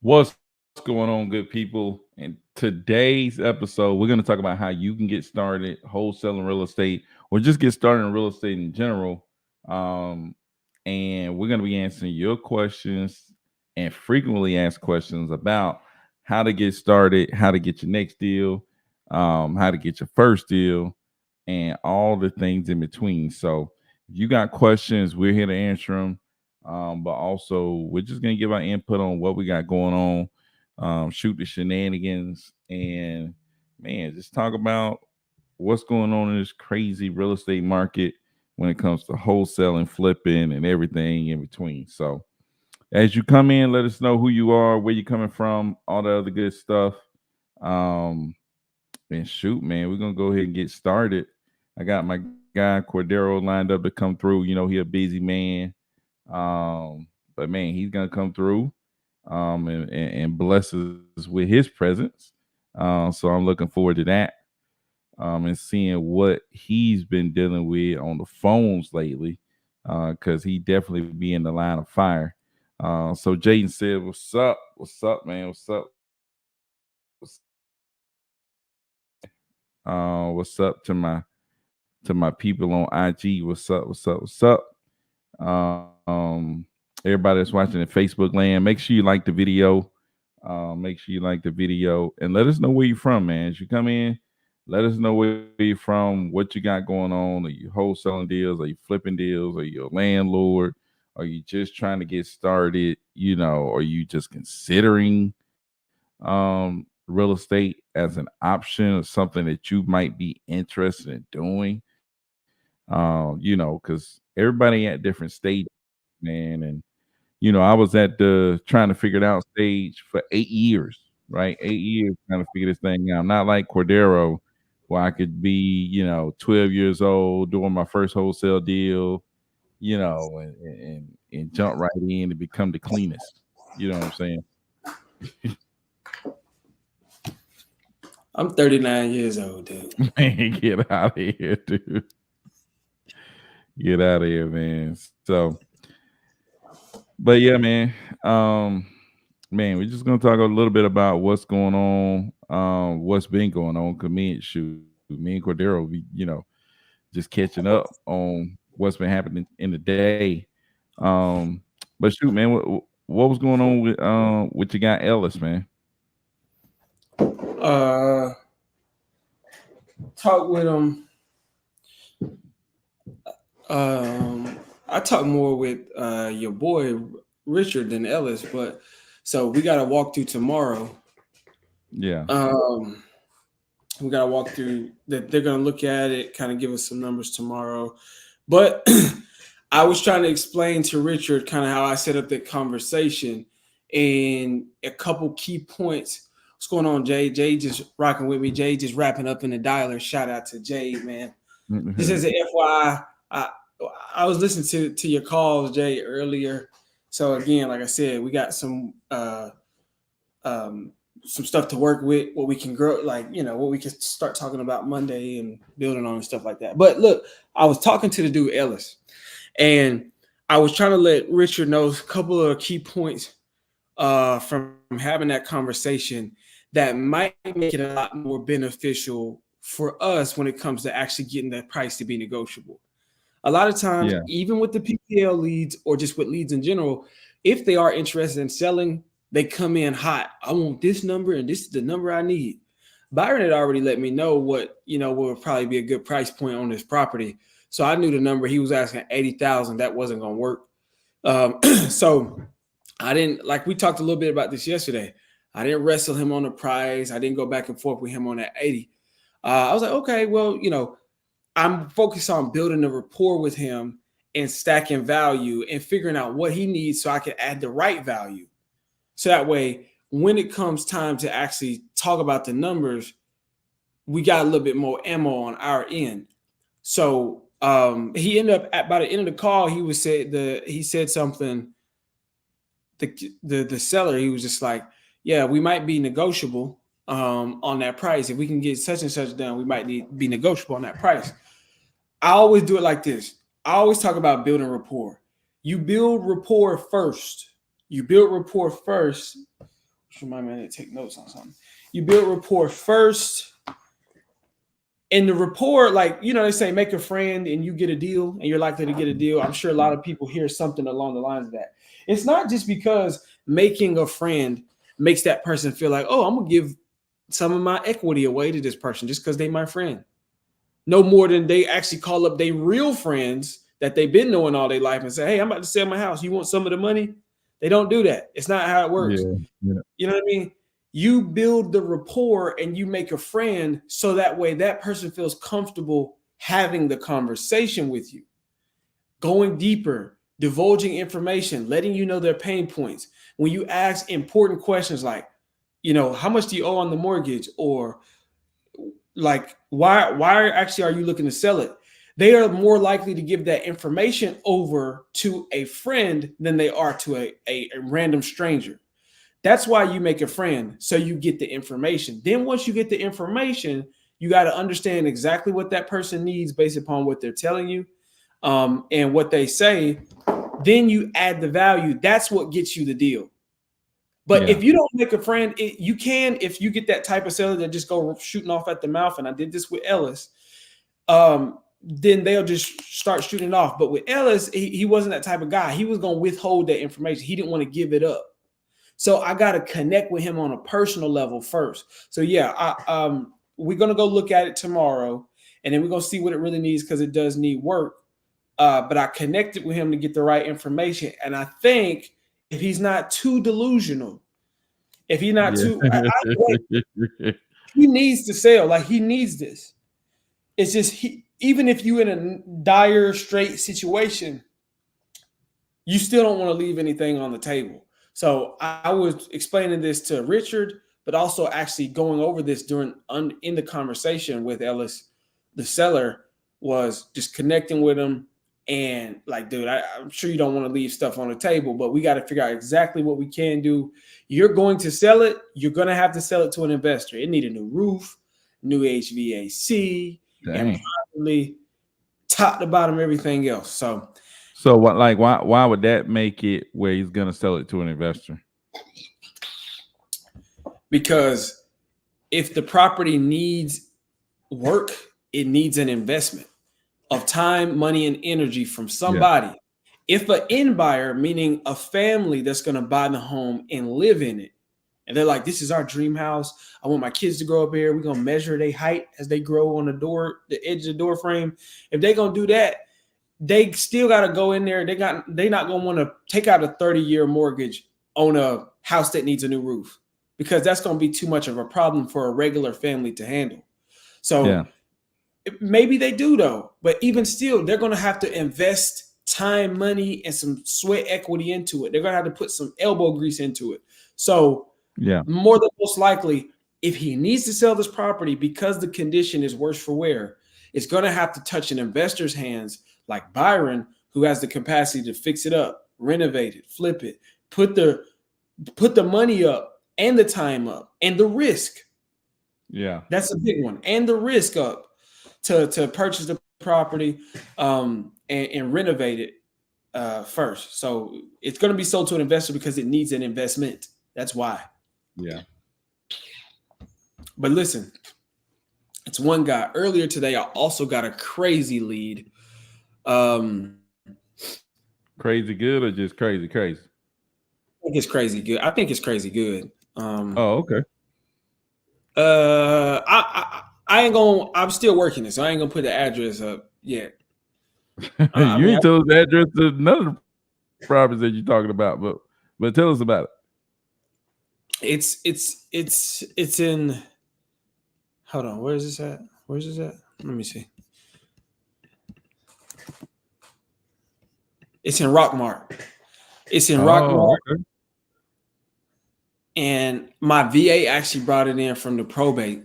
What's going on, good people? In today's episode, we're going to talk about how you can get started wholesaling real estate or just get started in real estate in general. Um, and we're going to be answering your questions and frequently asked questions about how to get started, how to get your next deal, how to get your first deal, and all the things in between. So, if you got questions, we're here to answer them. But also, we're just gonna give our input on what we got going on, shoot the shenanigans, and man, just talk about what's going on in this crazy real estate market when it comes to wholesaling, flipping, and everything in between. So, as you come in, let us know who you are, where you're coming from, all the other good stuff. Um, and shoot, man, we're gonna go ahead and get started. I got my guy Cordero lined up to come through. You know, he a busy man. But man, he's gonna come through and bless us with his presence. So I'm looking forward to that. And seeing what he's been dealing with on the phones lately. Because he definitely be in the line of fire. So Jaden said, "What's up? What's up, man? What's up? What's up to my people on IG? What's up? What's up? What's up? Everybody that's watching in Facebook land, make sure you like the video. Make sure you like the video and let us know where you're from, man. As you come in, let us know where you're from, what you got going on. Are you wholesaling deals? Are you flipping deals? Are you a landlord? Are you just trying to get started? You know, are you just considering real estate as an option or something that you might be interested in doing? Because everybody at different stages, man. And I was at the trying to figure it out stage for 8 years, right? 8 years trying to figure this thing out. Not like Cordero, where I could be, 12 years old doing my first wholesale deal, and jump right in and become the cleanest. You know what I'm saying? I'm 39 years old, dude. Man, get out of here, dude. Get out of here, man. So, but yeah, man. Um, Man, we're just gonna talk a little bit about what's going on, what's been going on. Cause me and Cordero, just catching up on what's been happening in the day. But shoot, man, what was going on with your guy Ellis, man? Uh, talk with him. I talk more with your boy Richard than Ellis, but so we got to walk through tomorrow. Yeah, Um, we got to walk through that. They're gonna look at it, kind of give us some numbers tomorrow. But I was trying to explain to Richard kind of how I set up that conversation and a couple key points. What's going on, Jay? Jay just rocking with me. Jay just wrapping up in the dialer. Shout out to Jay, man. Just as an FYI, I was listening to your calls, Jay, earlier. So again, like I said, we got some stuff to work with, what we can grow, like what we can start talking about Monday and building on and stuff like that. But look, I was talking to the dude Ellis, and I was trying to let Richard know a couple of key points from having that conversation that might make it a lot more beneficial for us when it comes to actually getting that price to be negotiable. A lot of times, yeah, even with the PPL leads or just with leads in general, if they are interested in selling, they come in hot. I want this number and this is the number I need. Byron had already let me know what would probably be a good price point on this property. So I knew the number he was asking 80,000. That wasn't going to work. So I didn't, like we talked a little bit about this yesterday. I didn't wrestle him on the price. I didn't go back and forth with him on that 80. I was like, okay, well, I'm focused on building a rapport with him and stacking value and figuring out what he needs so I can add the right value. So that way, when it comes time to actually talk about the numbers, we got a little bit more ammo on our end. So he ended up by the end of the call, he said something. The seller, he was just like, yeah, we might be negotiable on that price. If we can get such and such done, we might be negotiable on that price. I always do it like this. I always talk about building rapport. You build rapport first. remind me to take notes on something. You build rapport first. And the rapport, like, they say make a friend and you get a deal and you're likely to get a deal. I'm sure a lot of people hear something along the lines of that. It's not just because making a friend makes that person feel like, oh, I'm going to give some of my equity away to this person just because they my friend. No more than they actually call up their real friends that they've been knowing all their life and say, hey, I'm about to sell my house. You want some of the money? They don't do that. It's not how it works. Yeah. Yeah. You know what I mean? You build the rapport and you make a friend so that way that person feels comfortable having the conversation with you, going deeper, divulging information, letting you know their pain points. When you ask important questions like, how much do you owe on the mortgage? Or like, why actually are you looking to sell it? They are more likely to give that information over to a friend than they are to a random stranger. That's why you make a friend, so you get the information. Then once you get the information, you got to understand exactly what that person needs based upon what they're telling you, and what they say. Then you add the value. That's what gets you the deal. But if you don't make a friend, you can, if you get that type of seller that just go shooting off at the mouth, and I did this with Ellis, then they'll just start shooting off. But with Ellis, he wasn't that type of guy. He was going to withhold that information. He didn't want to give it up. So I got to connect with him on a personal level first. So yeah, we're going to go look at it tomorrow, and then we're going to see what it really needs, because it does need work. But I connected with him to get the right information. And I think if he's not too delusional, if he's not too, he needs to sell. Like, he needs this. It's just, even if you in a dire, straight situation, you still don't want to leave anything on the table. So I was explaining this to Richard, but also actually going over this in the conversation with Ellis, the seller, was just connecting with him. And like, dude, I'm sure you don't want to leave stuff on the table, but we got to figure out exactly what we can do. You're going to sell it. You're going to have to sell it to an investor. It need a new roof, new HVAC, and probably top to bottom everything else. So what? Like, why would that make it where he's gonna sell it to an investor? Because if the property needs work, it needs an investment of time, money, and energy from somebody. Yeah. If an end buyer, meaning a family that's going to buy the home and live in it, and they're like, this is our dream house. I want my kids to grow up here. We're going to measure their height as they grow on the edge of the door frame. If they're going to do that, they still got to go in there. They're not going to want to take out a 30-year mortgage on a house that needs a new roof, because that's going to be too much of a problem for a regular family to handle. So maybe they do, though. But even still, they're going to have to invest time, money, and some sweat equity into it. They're going to have to put some elbow grease into it. So more than most likely, if he needs to sell this property because the condition is worse for wear, it's going to have to touch an investor's hands like Byron, who has the capacity to fix it up, renovate it, flip it, put the money up and the time up and the risk. Yeah, that's a big one. And the risk up to purchase the property and renovate it first. So it's going to be sold to an investor because it needs an investment. That's why. Yeah. But listen, it's one guy. Earlier today, I also got a crazy lead. Crazy good or just crazy? I think it's crazy good. I think it's crazy good. Okay. I ain't gonna. I'm still working it, so I ain't gonna put the address up yet. You ain't told us the address to none of the properties that you're talking about, but tell us about it. It's in. Hold on. Where is this at? Where's this at? Let me see. It's in Rockmart. It's in Rockmart. Okay. And my VA actually brought it in from the probate.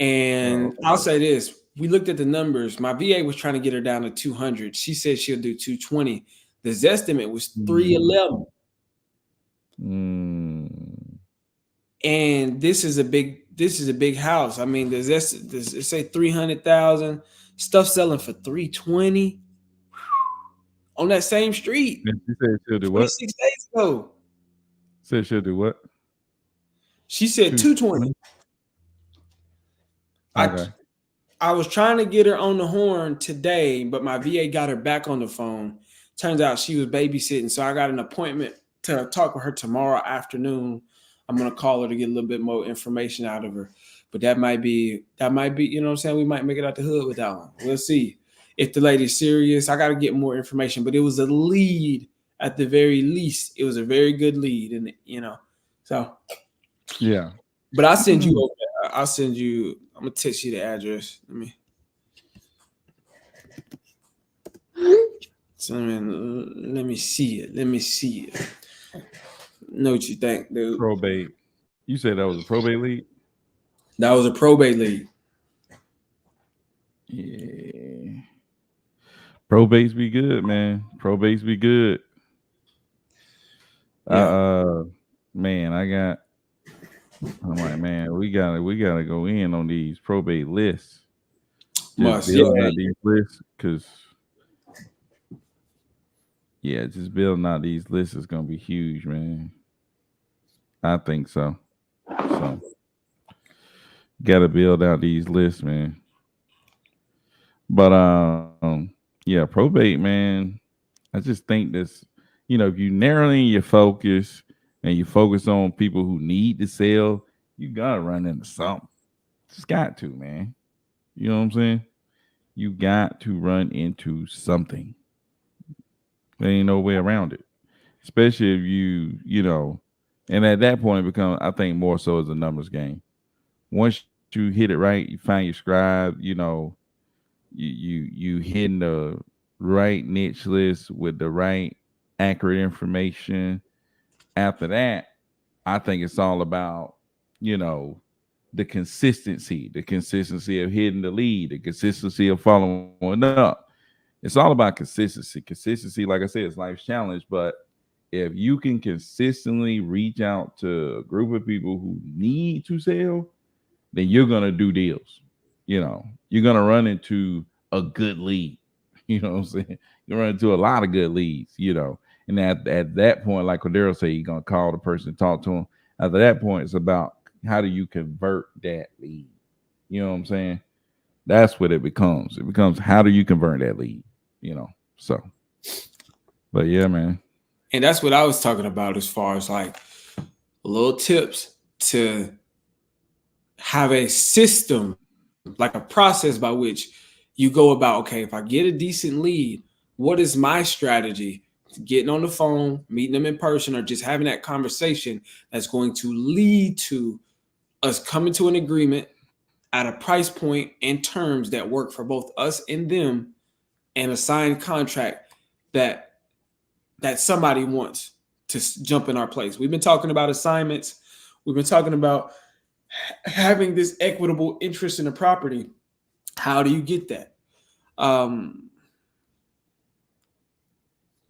And I'll say this. We looked at the numbers. My VA was trying to get her down to 200. She said she'll do 220. The Zestimate was 311. And this is a big house. I mean, it say 300,000. Stuff selling for 320 on that same street. And she said she'll do what? 26 days ago. Said she'll do what? She said 220. 220. I Okay. I was trying to get her on the horn today, but my VA got her back on the phone. Turns out she was babysitting, so I got an appointment to talk with her tomorrow afternoon. I'm gonna call her to get a little bit more information out of her. But that might be, you know what I'm saying? We might make it out the hood with that one. We'll see. If the lady's serious, I gotta get more information. But it was a lead at the very least. It was a very good lead, and so. Yeah. But I'll send you over. I'll send you. I'm gonna text you the address. Let me see it. Let me see it. Know what you think, dude? Probate. You said that was a probate lead? That was a probate lead. Yeah. Probates be good, man. Probates be good. Yeah. Man, I'm like, man, we gotta go in on these probate lists. Just Must. Yeah. building out these lists, because yeah, just building out these lists is gonna be huge, man. I think so. So gotta build out these lists, man. But yeah, probate, man. I just think this, if you narrow in your focus and you focus on people who need to sell, you gotta run into something. Just got to, man. You know what I'm saying? You got to run into something. There ain't no way around it. Especially if and at that point it becomes, I think, more so as a numbers game. Once you hit it right, you find your scribe, you hitting the right niche list with the right accurate information. After that, I think it's all about, you know, the consistency of hitting the lead, the consistency of following up. It's all about consistency. Consistency, like I said, is life's challenge. But if you can consistently reach out to a group of people who need to sell, then you're gonna do deals. You're gonna run into a good lead. You know what I'm saying? You run into a lot of good leads. And at that point, like Cordero said, you're gonna call the person, talk to them. After that point, it's about how do you convert that lead. You know what I'm saying? That's what it becomes. It becomes how do you convert that lead. So, but yeah, man. And that's what I was talking about as far as like little tips to have a system, like a process by which you go about, okay, if I get a decent lead, what is my strategy? Getting on the phone, meeting them in person, or just having that conversation that's going to lead to us coming to an agreement at a price point and terms that work for both us and them, and a signed contract that somebody wants to jump in our place. We've been talking about assignments. We've been talking about having this equitable interest in the property. How do you get that? Um,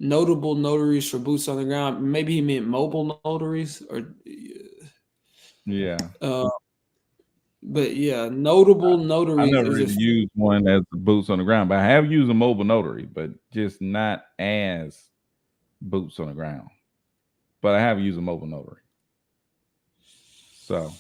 Notable notaries for boots on the ground. Maybe he meant mobile notaries, or Yeah. uh, but yeah, notable I notaries never is a really used one as the boots on the ground, but I have used a mobile notary, but just not as boots on the ground. But I have used a mobile notary. So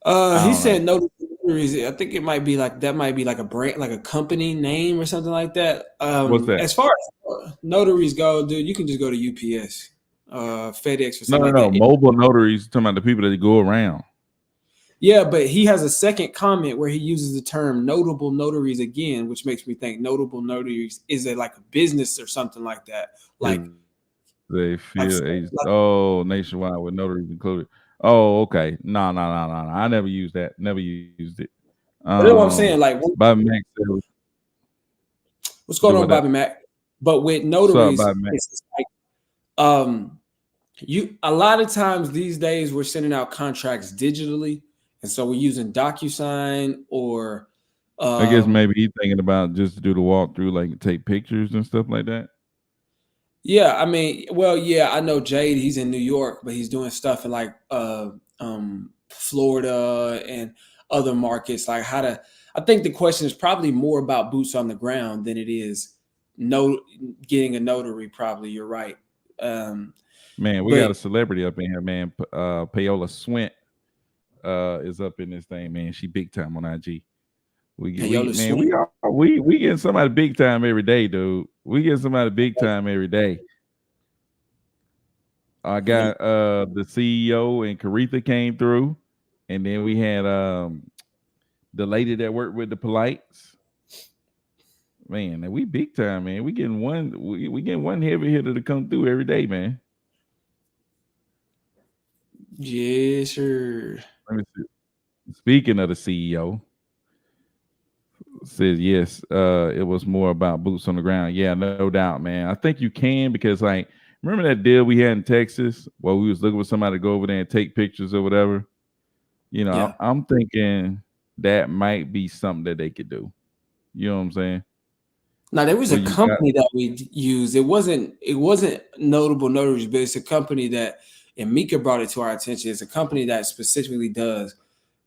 I He don't know. said notable notaries. I think it might be like that. Might be like a brand, like a company name or something like that. What's that? As far as notaries go, dude, you can just go to UPS, FedEx, or No, something no, like no. that. Mobile notaries talking about the people that go around. Yeah, but he has a second comment where he uses the term notable notaries again, which makes me think notable notaries is it like a business or something like that. Is Like, they like, feel nationwide with notaries included. Oh, okay. No. I never used that. Never used it. but that's what I'm saying. Like, Bobby Mack said, what's do going what on, that. Bobby Mac? But with What's up, notaries, Bobby Mack? it's like you a lot of times these days we're sending out contracts digitally, and so we're using DocuSign or I guess um maybe he's thinking about just to do the walkthrough, like take pictures and stuff like that. yeah, I mean, well, yeah, I know Jade, he's in New York, but he's doing stuff in like Florida and other markets. Like how to I think the question is probably more about boots on the ground than it is no getting a notary, probably. You're right. Man, we got But a celebrity up in here, man. Paola Swint. is up in this thing, man. She big time on IG. And yo, the Man, swing. we getting somebody big time every day, dude. We getting somebody big time every day. I Man, got the CEO and Caretha came through, and then we had the lady that worked with the Polites. Man, and we big time, man. We getting one heavy hitter to come through every day, man. yes, sir. Let me see. Speaking of the CEO, says yes, it was more about boots on the ground. Yeah, no doubt, man. I think you can because like remember that deal we had in Texas where we was looking for somebody to go over there and take pictures or whatever. Yeah. I'm thinking that might be something that they could do. You know what I'm saying? Now there was Well, a you got company that we used. It wasn't notable notaries, but it's a company that, and Mika brought it to our attention. It's a company that specifically does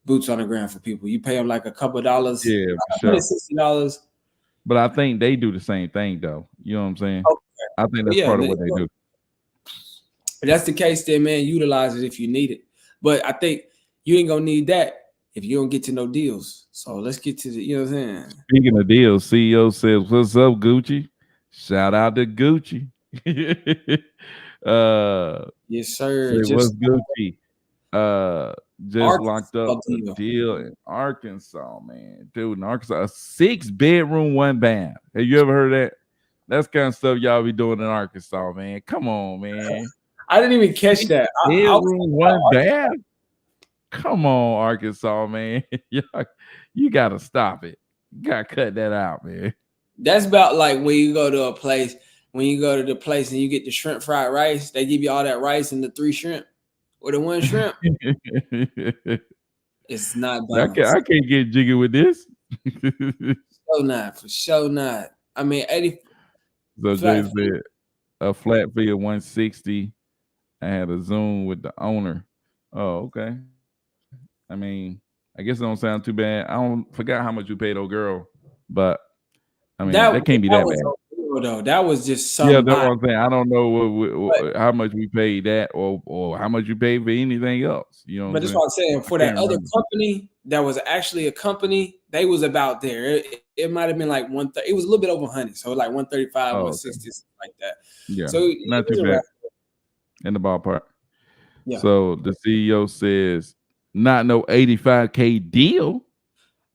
boots on the ground for people. You pay them like a couple of dollars, yeah, for sure. $160. But I think they do the same thing though. You know what I'm saying? Okay. I think But that's yeah, part of what they do. if that's the case, then man, utilize it if you need it. But I think you ain't gonna need that if you don't get to no deals. So let's get to the, you know what I'm saying? Speaking of deals, CEO says, "What's up, Gucci?" Shout out to Gucci. Yes, sir. Say what's Just Gucci? Uh, just locked up Arkansas a deal. deal in Arkansas, man. Dude, in Arkansas, a 6-bedroom, 1 bath. Have you ever heard that? That's kind of stuff y'all be doing in Arkansas, man. Come on, man. I didn't even catch Six that. I was bedroom, 1 bath. Come on, Arkansas, man. You gotta stop it. You gotta cut that out, man. That's about like when you go to a place, when you go to the place and you get the shrimp fried rice, they give you all that rice and the 3 shrimp or the 1 shrimp. It's not balanced. I can't get jiggy with this. So not, for sure not. I mean, 80 So Jay flat. said a flat fee of 160. I had a Zoom with the owner. Oh, okay. I mean, I guess it don't sound too bad. I don't forgot how much you paid old girl, but I mean that That can't be that that was bad. though. That was just Yeah, that's somebody. what I'm saying. I don't know But, how much we paid that or how much you paid for anything else. You know what but I'm that's saying? what I'm saying. I For can't that other remember. company, that was actually a company. They was about there. It might have been like 130. It was a little bit over 100, so like 135, Oh, okay. 160, something like that. Yeah, So it not too was around. bad in the ballpark. Yeah. So the CEO says not no 85K deal.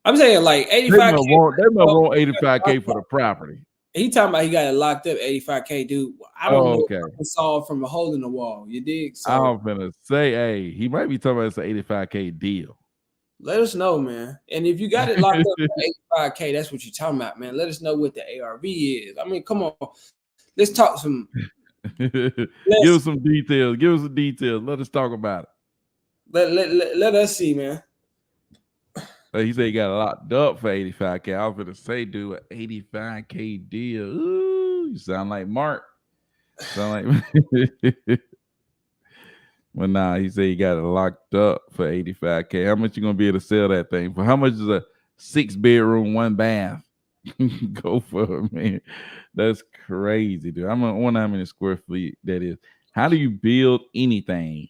I'm saying like They 85K. must want 85K Locked for up. the property. He talking about he got it locked up 85K, dude. I don't Oh, know okay. if I saw from a hole in the wall. You dig? I So was gonna say, hey, he might be talking about it's an 85K deal. let us know, man. And if you got it locked up for 85K, that's what you're talking about, man. Let us know what the ARV is. I mean, come on. Let's talk some. Give Let's us some details. Give us some details. Let us talk about it. let us see, man. He said he got locked up for 85K. I was gonna say, dude, an 85K deal. Ooh, you sound like Mark. Sound like Well, nah, he said he got it locked up for 85K. How much you gonna be able to sell that thing for? How much is a 6-bedroom, 1 bath? Go for it, man. That's crazy, dude. I wonder how many square feet that is. How do you build anything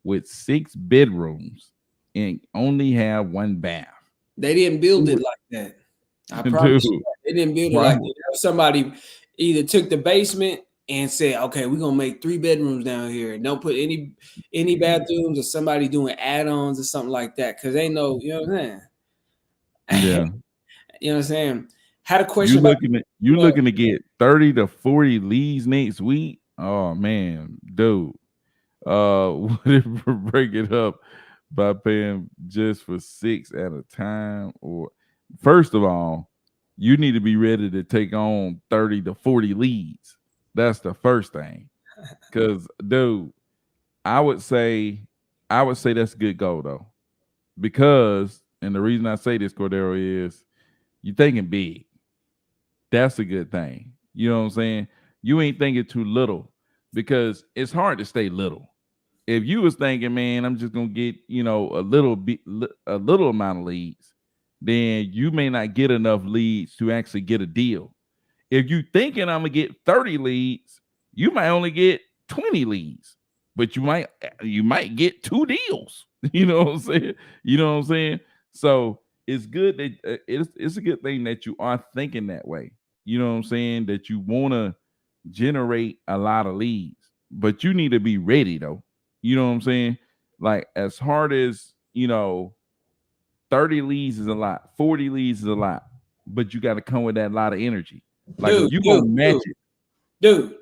with 6 bedrooms and only have 1 bath? They didn't build it like that. I Dude, promise you. They didn't build it why? like that. Somebody either took the basement and said, "Okay, we're gonna make 3 bedrooms down here, and don't put any bathrooms," or somebody doing add-ons or something like that. Because they know, you know what I'm saying. Yeah. You know what I'm saying. Had a You question about. looking to get 30 to 40 leads next week? Oh man, dude. Would it break it up by paying just for 6 at a time? Or first of all, you need to be ready to take on 30 to 40 leads. That's the first thing. Cause dude, I would say that's a good goal though. Because and the reason I say this, Cordero, is you thinking big. That's a good thing. You know what I'm saying? You ain't thinking too little because it's hard to stay little. If you was thinking, man, I'm just gonna get a little bit, a little amount of leads, then you may not get enough leads to actually get a deal. If you thinking I'm gonna get 30 leads, you might only get 20 leads, but you might get 2 deals. You know what I'm saying? You know what I'm saying? So it's good that it's a good thing that you are thinking that way. You know what I'm saying? That you want to generate a lot of leads, but you need to be ready though. You know what I'm saying? Like as hard as 30 leads is a lot, 40 leads is a lot, but you got to come with that lot of energy. Like Dude, if you dude, gonna match dude, it, dude.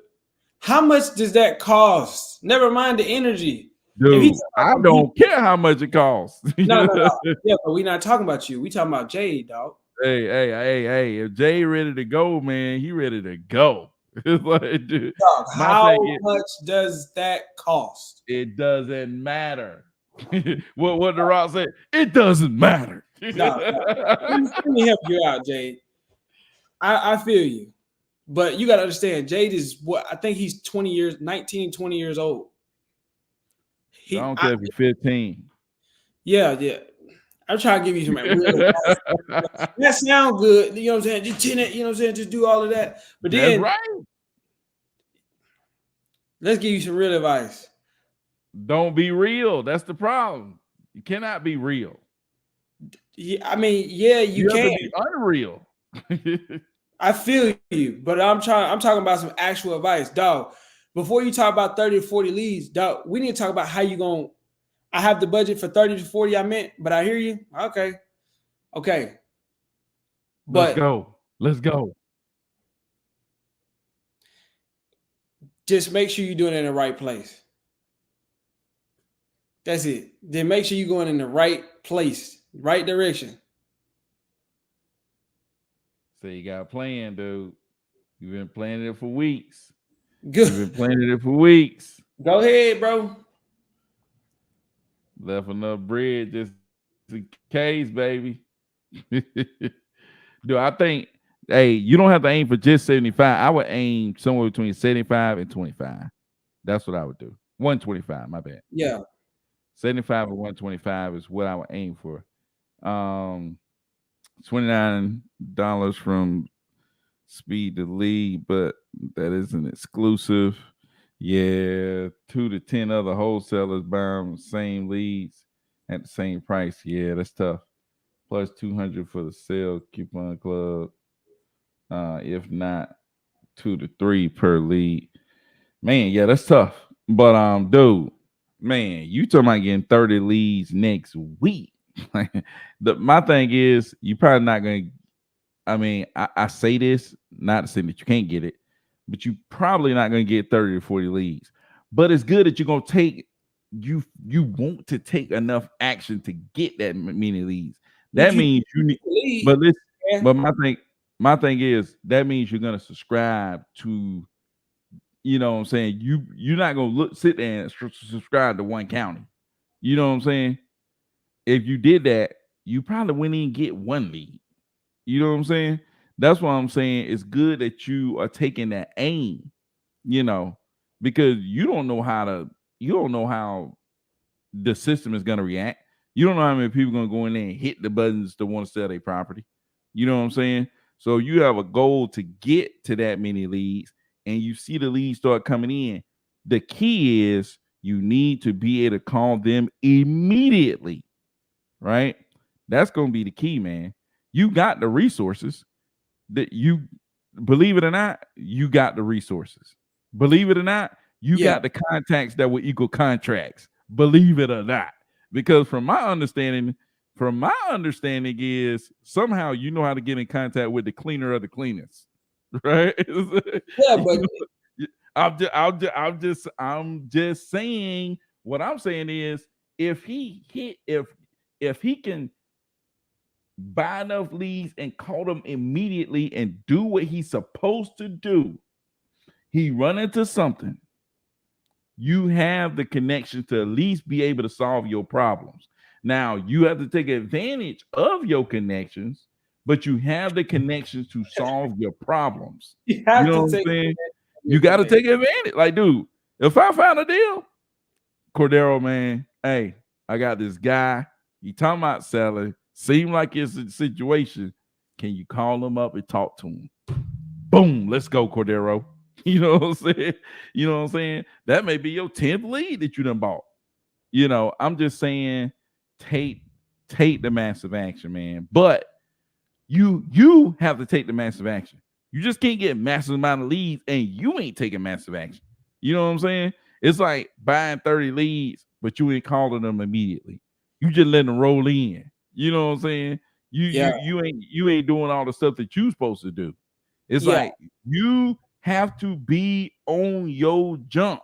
How much does that cost? Never mind the energy. If he dude, I don't care how much it costs. no, no, no. Yeah, but we're not talking about you. We talking about Jade, dog. Hey, if Jay ready to go, man, he ready to go. It's like, dude, Dog, my how thing is, much does that cost? it doesn't matter. What the Rock said, it doesn't matter. Dog, dog. Let me help you out, Jade. I feel you. But you got to understand, Jade is what I think he's 20 years, 19, 20 years old. I don't care if you're 15. Yeah, yeah. I'm trying to give you some real advice. That sound good. You know what I'm saying? Just chin it, you know what I'm saying? Just do all of that. But That's then right. let's give you some real advice. Don't be real. That's the problem. You cannot be real. Yeah, I mean, yeah, you You have to can. be unreal. I feel you, but I'm talking about some actual advice, dog. Before you talk about 30 to 40 leads, dog, we need to talk about how you going to I have the budget for 30 to 40, I meant, but I hear you. Okay. Okay. Let's But go. Let's go. just make sure you're doing it in the right place. That's it. Then make sure you're going in the right place, right direction. So you got a plan, dude. You've been planning it for weeks. You've been Good. planning it for weeks. Go ahead, bro. Left enough bread just in case, baby. Dude, I think, hey, you don't have to aim for just 75. I would aim somewhere between 75 and 25. That's what I would do. 125, my bad. Yeah. 75 and 125 is what I would aim for. $29 from Speed to Lead, but that isn't exclusive. Yeah, 2 to 10 other wholesalers buying the same leads at the same price. Yeah, that's tough. Plus 200 for the sale coupon club. If not, 2 to 3 per lead. Man, yeah, that's tough. But dude, man, you talking about getting 30 leads next week. My thing is you probably not gonna. I mean, I say this not to say that you can't get it, but you probably not gonna get 30 to 40 leads. But it's good that you're gonna take you want to take enough action to get that many leads. If That you means you need, lead, but listen, yeah, but my thing is that means you're gonna subscribe to, you know what I'm saying? You're not gonna sit there and subscribe to one county. You know what I'm saying? If you did that, you probably wouldn't even get one lead. You know what I'm saying? That's why I'm saying it's good that you are taking that aim, you know, because you don't know how the system is gonna react. You don't know how many people are gonna go in there and hit the buttons to want to sell their property. You know what I'm saying? So you have a goal to get to that many leads, and you see the leads start coming in. The key is you need to be able to call them immediately, right? That's gonna be the key, man. You got the resources that you believe it or not, you got the resources. Believe it or not, you yeah, got the contacts that will equal contracts. Believe it or not. Because from my understanding is somehow you know how to get in contact with the cleaner of the cleanest. Right? yeah, but I'm just saying what I'm saying is if he can buy enough leads and call them immediately and do what he's supposed to do, he run into something. You have the connection to at least be able to solve your problems. Now you have to take advantage of your connections, but you have the connections to solve your problems. you You have know to what I'm take saying? You your got to connection. take advantage. Like, dude, if I found a deal, Cordero, man, hey, I got this guy. He talking about selling. Seem like it's a situation. Can you call him up and talk to him? Boom, let's go, Cordero. You know what I'm saying? You know what I'm saying? That may be your 10th lead that you done bought. I'm just saying, take take the massive action, man. But you have to take the massive action. You just can't get massive amount of leads and you ain't taking massive action. You know what I'm saying? It's like buying 30 leads, but you ain't calling them immediately. You just letting them roll in. You know what I'm saying? You you Yeah, you ain't doing all the stuff that you supposed to do. It's yeah, like you have to be on your jump.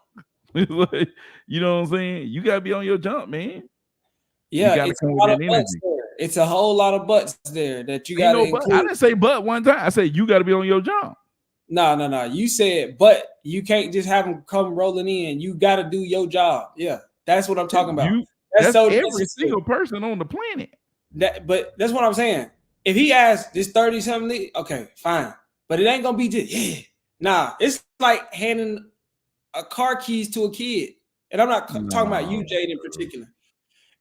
It's like, you know what I'm saying? You gotta be on your jump, man. You yeah. gotta It's come a with lot of that butts energy. there. It's a whole lot of butts there that you Ain't got to no but. I include. didn't say but one time. I said you got to be on your jump. No, no, no. You said, but you can't just have them come rolling in. You got to do your job. Yeah, that's what I'm talking about. You That's that's so every necessary. single person on the planet. But that's what I'm saying. If he asks this 30 something, okay, fine. But it ain't gonna be just yeah. Nah, it's like handing a car keys to a kid. And I'm not talking about you, No, Jade, in particular.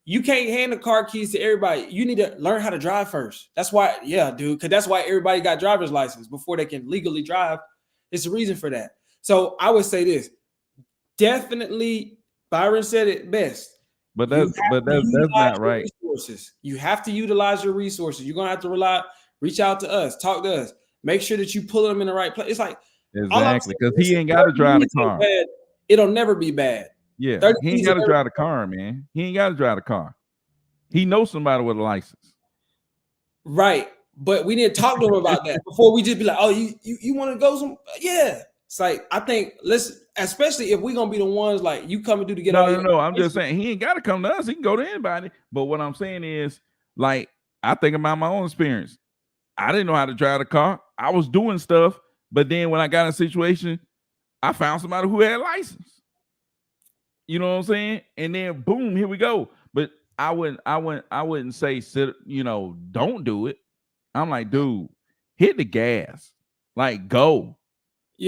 You can't hand the car keys to everybody. You need to learn how to drive first. That's why, yeah, dude, because that's why everybody got driver's license before they can legally drive. It's a reason for that. So I would say this. Definitely, Byron said it best. but You that's have but to that's utilize not your right. resources. You have to utilize your resources. You're gonna have to reach out to us, talk to us, make sure that you pull them in the right place. It's like all I'm Exactly, saying because is he ain't got to 30 drive the leads ain't car. bad. It'll never be bad. Yeah, 30 he ain't leads got will to never drive the car, man. He ain't got to drive the car. He knows somebody with a license. right. But we need to talk to them about that before we just be like, oh, you want to go some yeah. It's like I think let's especially if we're gonna be the ones like you come and do to get No, all no, your no. I'm just information. saying he ain't got to come to us. He can go to anybody. But what I'm saying is, like, I think about my own experience. I didn't know how to drive the car. I was doing stuff, but then when I got in a situation, I found somebody who had a license. You know what I'm saying? And then boom, here we go. But I wouldn't say don't do it. I'm like, dude, hit the gas. Like go.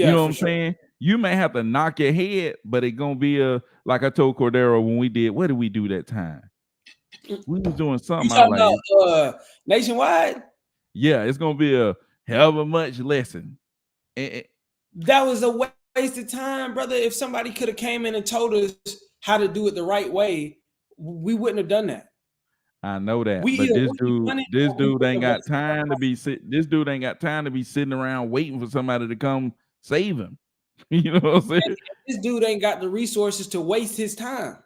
You Yeah, know what for I'm sure. saying? You may have to knock your head, but it gonna be a like I told Cordero when we did, what did we do that time? We was doing You something. I was talking like, about nationwide? yeah, it's gonna be a hell of a much lesson. And That was a waste of time, brother. If somebody could have came in and told us how to do it the right way, we wouldn't have done that. I know that, We but either this wouldn't have dude, done it this or we dude ain't wouldn't have got wasted time to be sit. This dude ain't got time to be sitting around waiting for somebody to come save him. You know what I'm saying? this dude ain't got the resources to waste his time.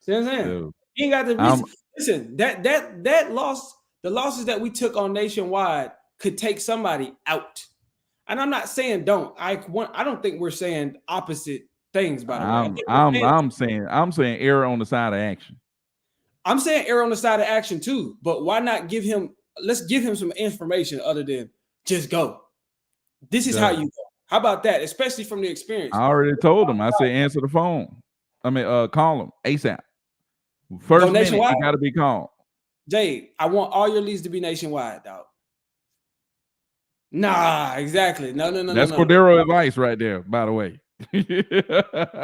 See what I'm saying? Dude, He ain't got the I'm reason. Listen, that loss, the losses that we took on nationwide could take somebody out. And I'm not saying don't. I don't think we're saying opposite things, by the way. I I'm think we're I'm saying I'm saying error on the side of action. I'm saying err on the side of action too, but why not give him let's give him some information other than just go. This is how Dude, you go. How about that? Especially from the experience. I already told him. I said answer the phone. I mean, call him ASAP. Go First minute, nationwide. it got to be called. Jay, I want all your leads to be nationwide, dog. Nah, exactly. No, no, no, no, That's no. Cordero advice right there, by the way.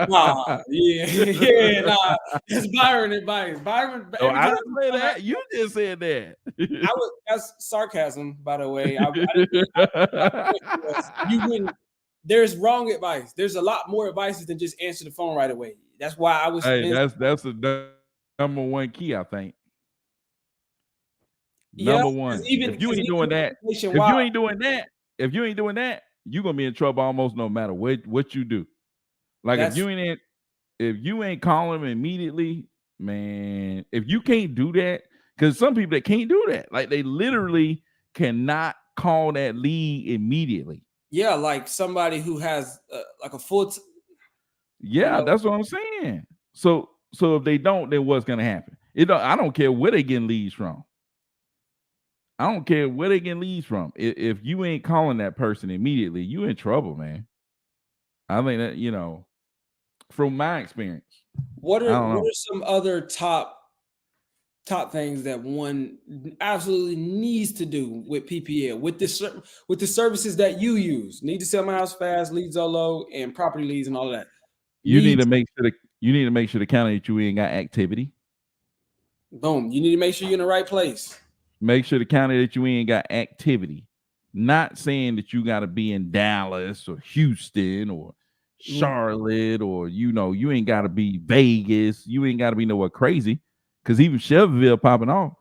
Nah, yeah, yeah, nah. It's Byron advice. Byron, Oh, every I time didn't say that. You just said that. I was that's sarcasm, by the way. I didn't mean my point was you wouldn't there's wrong advice. There's a lot more advices than just answer the phone right away. That's why I was Hey, that's the number one key, I think. yeah, Number one. If you because ain't even doing that, if nationwide, you ain't doing that, if you ain't doing that, you're gonna be in trouble almost no matter what you do. Like if that's you ain't calling them immediately, man, if you can't do that, because some people that can't do that, like they literally cannot call that lead immediately. yeah, like somebody who has like a full, you Yeah, know, that's what I'm saying. So if they don't, then what's gonna happen? I don't care where they getting leads from. I don't care where they getting leads from. If you ain't calling that person immediately, you in trouble, man. I think that, from my experience. I don't what know. are some other top things that one absolutely needs to do with PPL with with the services that you use? Need to sell my house fast, leads are low, and property leads and all of that. You need to Needs make sure the county that you in got activity. boom. You need to make sure you're in the right place. Make sure the county that you in got activity. Not saying that you got to be in Dallas or Houston or Mhm. Charlotte, or you ain't got to be Vegas, you ain't got to be nowhere crazy, because even Shelbyville popping off.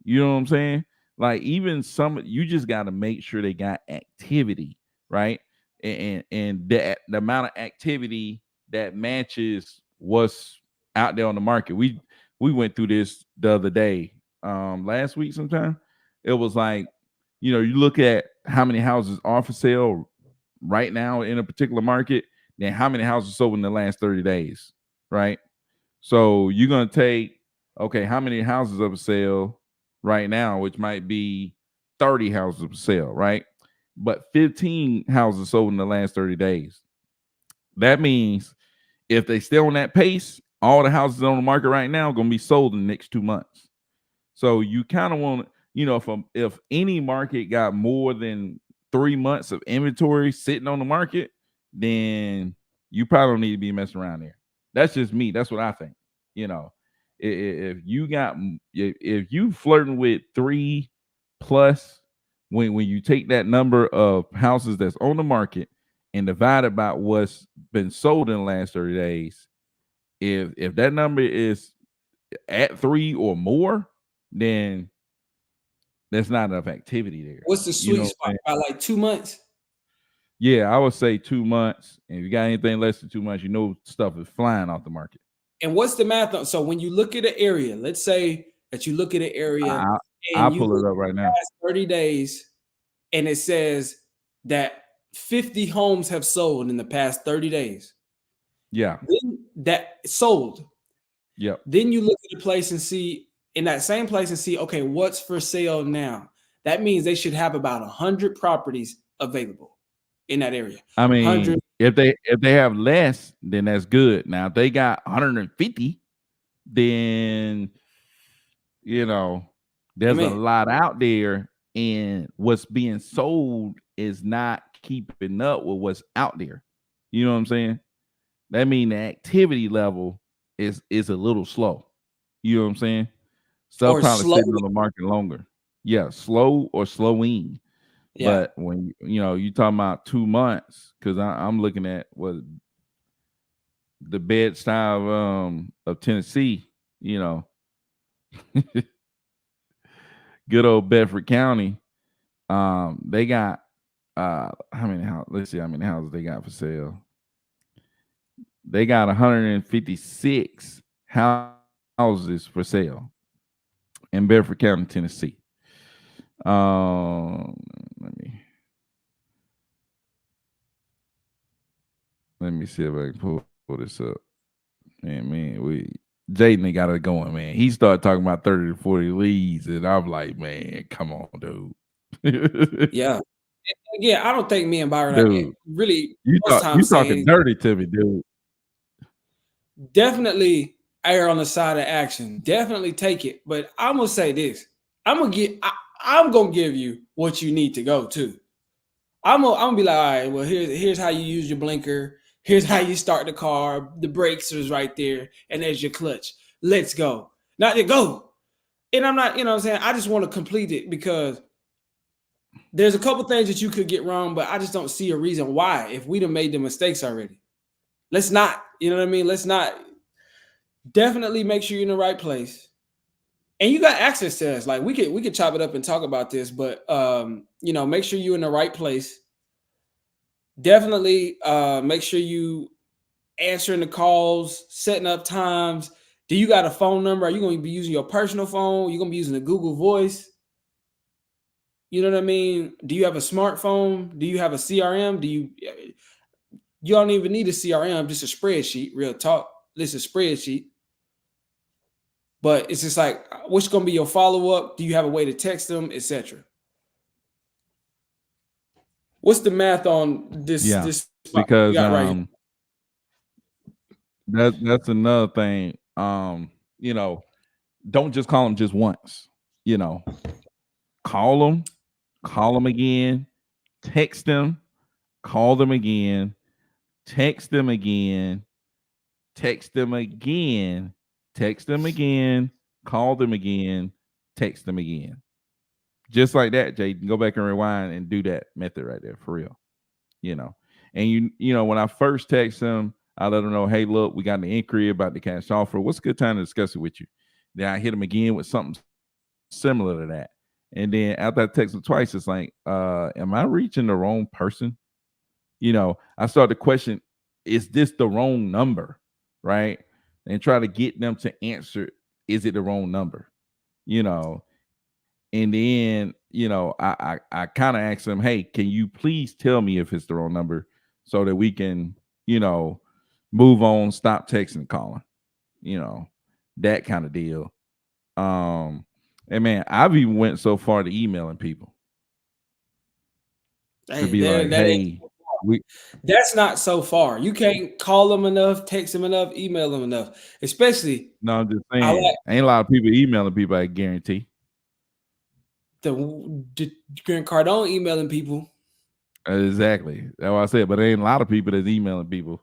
You know what I'm saying? Like, even some, you just got to make sure they got activity, right? And the amount of activity that matches what's out there on the market. We went through this the other day, last week sometime. It was like, you look at how many houses are for sale right now in a particular market, then how many houses sold in the last 30 days, right? So you're gonna take, okay, how many houses up for sale right now, which might be 30 houses up for sale, right? But 15 houses sold in the last 30 days. That means if they stay on that pace, all the houses on the market right now are gonna be sold in the next 2 months. So you kind of want, if any market got more than 3 months of inventory sitting on the market, then you probably don't need to be messing around there. That's just me. That's what I think. You know, if you got, if you flirting with 3 plus, when you take that number of houses that's on the market and divide it by what's been sold in the last 30 days, if that number is at 3 or more, then there's not enough activity there. What's the You sweet know what spot? I'm saying? By like 2 months? Yeah, I would say 2 months. And if you got anything less than 2 months, stuff is flying off the market. And what's the math on? So when you look at an area, let's say that you look at an area I and I'll you pull look it up right at the now. past 30 days and it says that 50 homes have sold in the past 30 days. Yeah. Then that sold. Yep. Then you look at the place and see in that same place and see, okay, what's for sale now? That means they should have about 100 properties available in that area. I 100. mean, if they have less, then that's good. Now, if they got 150, then there's a Amen. lot out there, and what's being sold is not keeping up with what's out there. You know what I'm saying? That means the activity level is a little slow. You know what I'm saying? Stuff Or probably slow. sitting on the market longer. Yeah, slow or slowing. Yeah. But when you talking about 2 months, because I'm looking at what the bed style of Tennessee, you know, good old Bedford County. They got how many houses? Let's see how many houses they got for sale. They got 156 houses for sale in Bedford County, Tennessee. Let me see if I can pull this up. Man, Jaden, they got it going, man. He started talking about 30 to 40 leads, and I'm like, man, come on, dude. Yeah. Again, I don't think me and Byron are Dude, really you most talking times saying dirty to me, dude. definitely err on the side of action. Definitely take it. But I'm gonna say this. I'm gonna give you what you need to go to. I'm gonna be like, all right, well, here's how you use your blinker. Here's how you start the car. The brakes is right there, and there's your clutch. Let's go. Not to go. And I'm not, what I'm saying, I just want to complete it because there's a couple things that you could get wrong, but I just don't see a reason why if we'd have made the mistakes already. Let's not, you know what I mean? Let's not. Definitely make sure you're in the right place. And you got access to us. Like we could chop it up and talk about this, but make sure you're in the right place. Definitely make sure you answering the calls, setting up times. Do you got a phone number? Are you going to be using your personal phone? You're going to be using a Google Voice? You know what I mean? Do you have a smartphone? Do you have a CRM? You don't even need a CRM, just a spreadsheet, real talk. This is a spreadsheet. But it's just like, what's going to be your follow up? Do you have a way to text them, etc.? What's the math on this Yeah, this spot you because got right here? that's another thing. Don't just call them just once. You know, call them, call them again, text them, call them again, text them again, text them again, text them again, call them again, text them again. Just like that, Jay. Go back and rewind and do that method right there for real. You know, And when I first text them, I let them know, hey, look, we got the inquiry about the cash offer. What's a good time to discuss it with you? Then I hit them again with something similar to that. And then after I text them twice, it's like, am I reaching the wrong person? I start to question, is this the wrong number? Right. And try to get them to answer, is it the wrong number? And then, I kind of ask them, hey, can you please tell me if it's the wrong number so that we can, you know, move on, stop texting and calling, you know, that kind of deal. Um, and man, I've even went so far to emailing people to Hey, be there like, that ain't hey, we that's not so far. You can't call them enough, text them enough, email them enough. Especially, no, I'm just I saying, like ain't a lot of people emailing people, I guarantee. the Grant Cardone emailing people. Exactly. That's what I said. But there ain't a lot of people that's emailing people.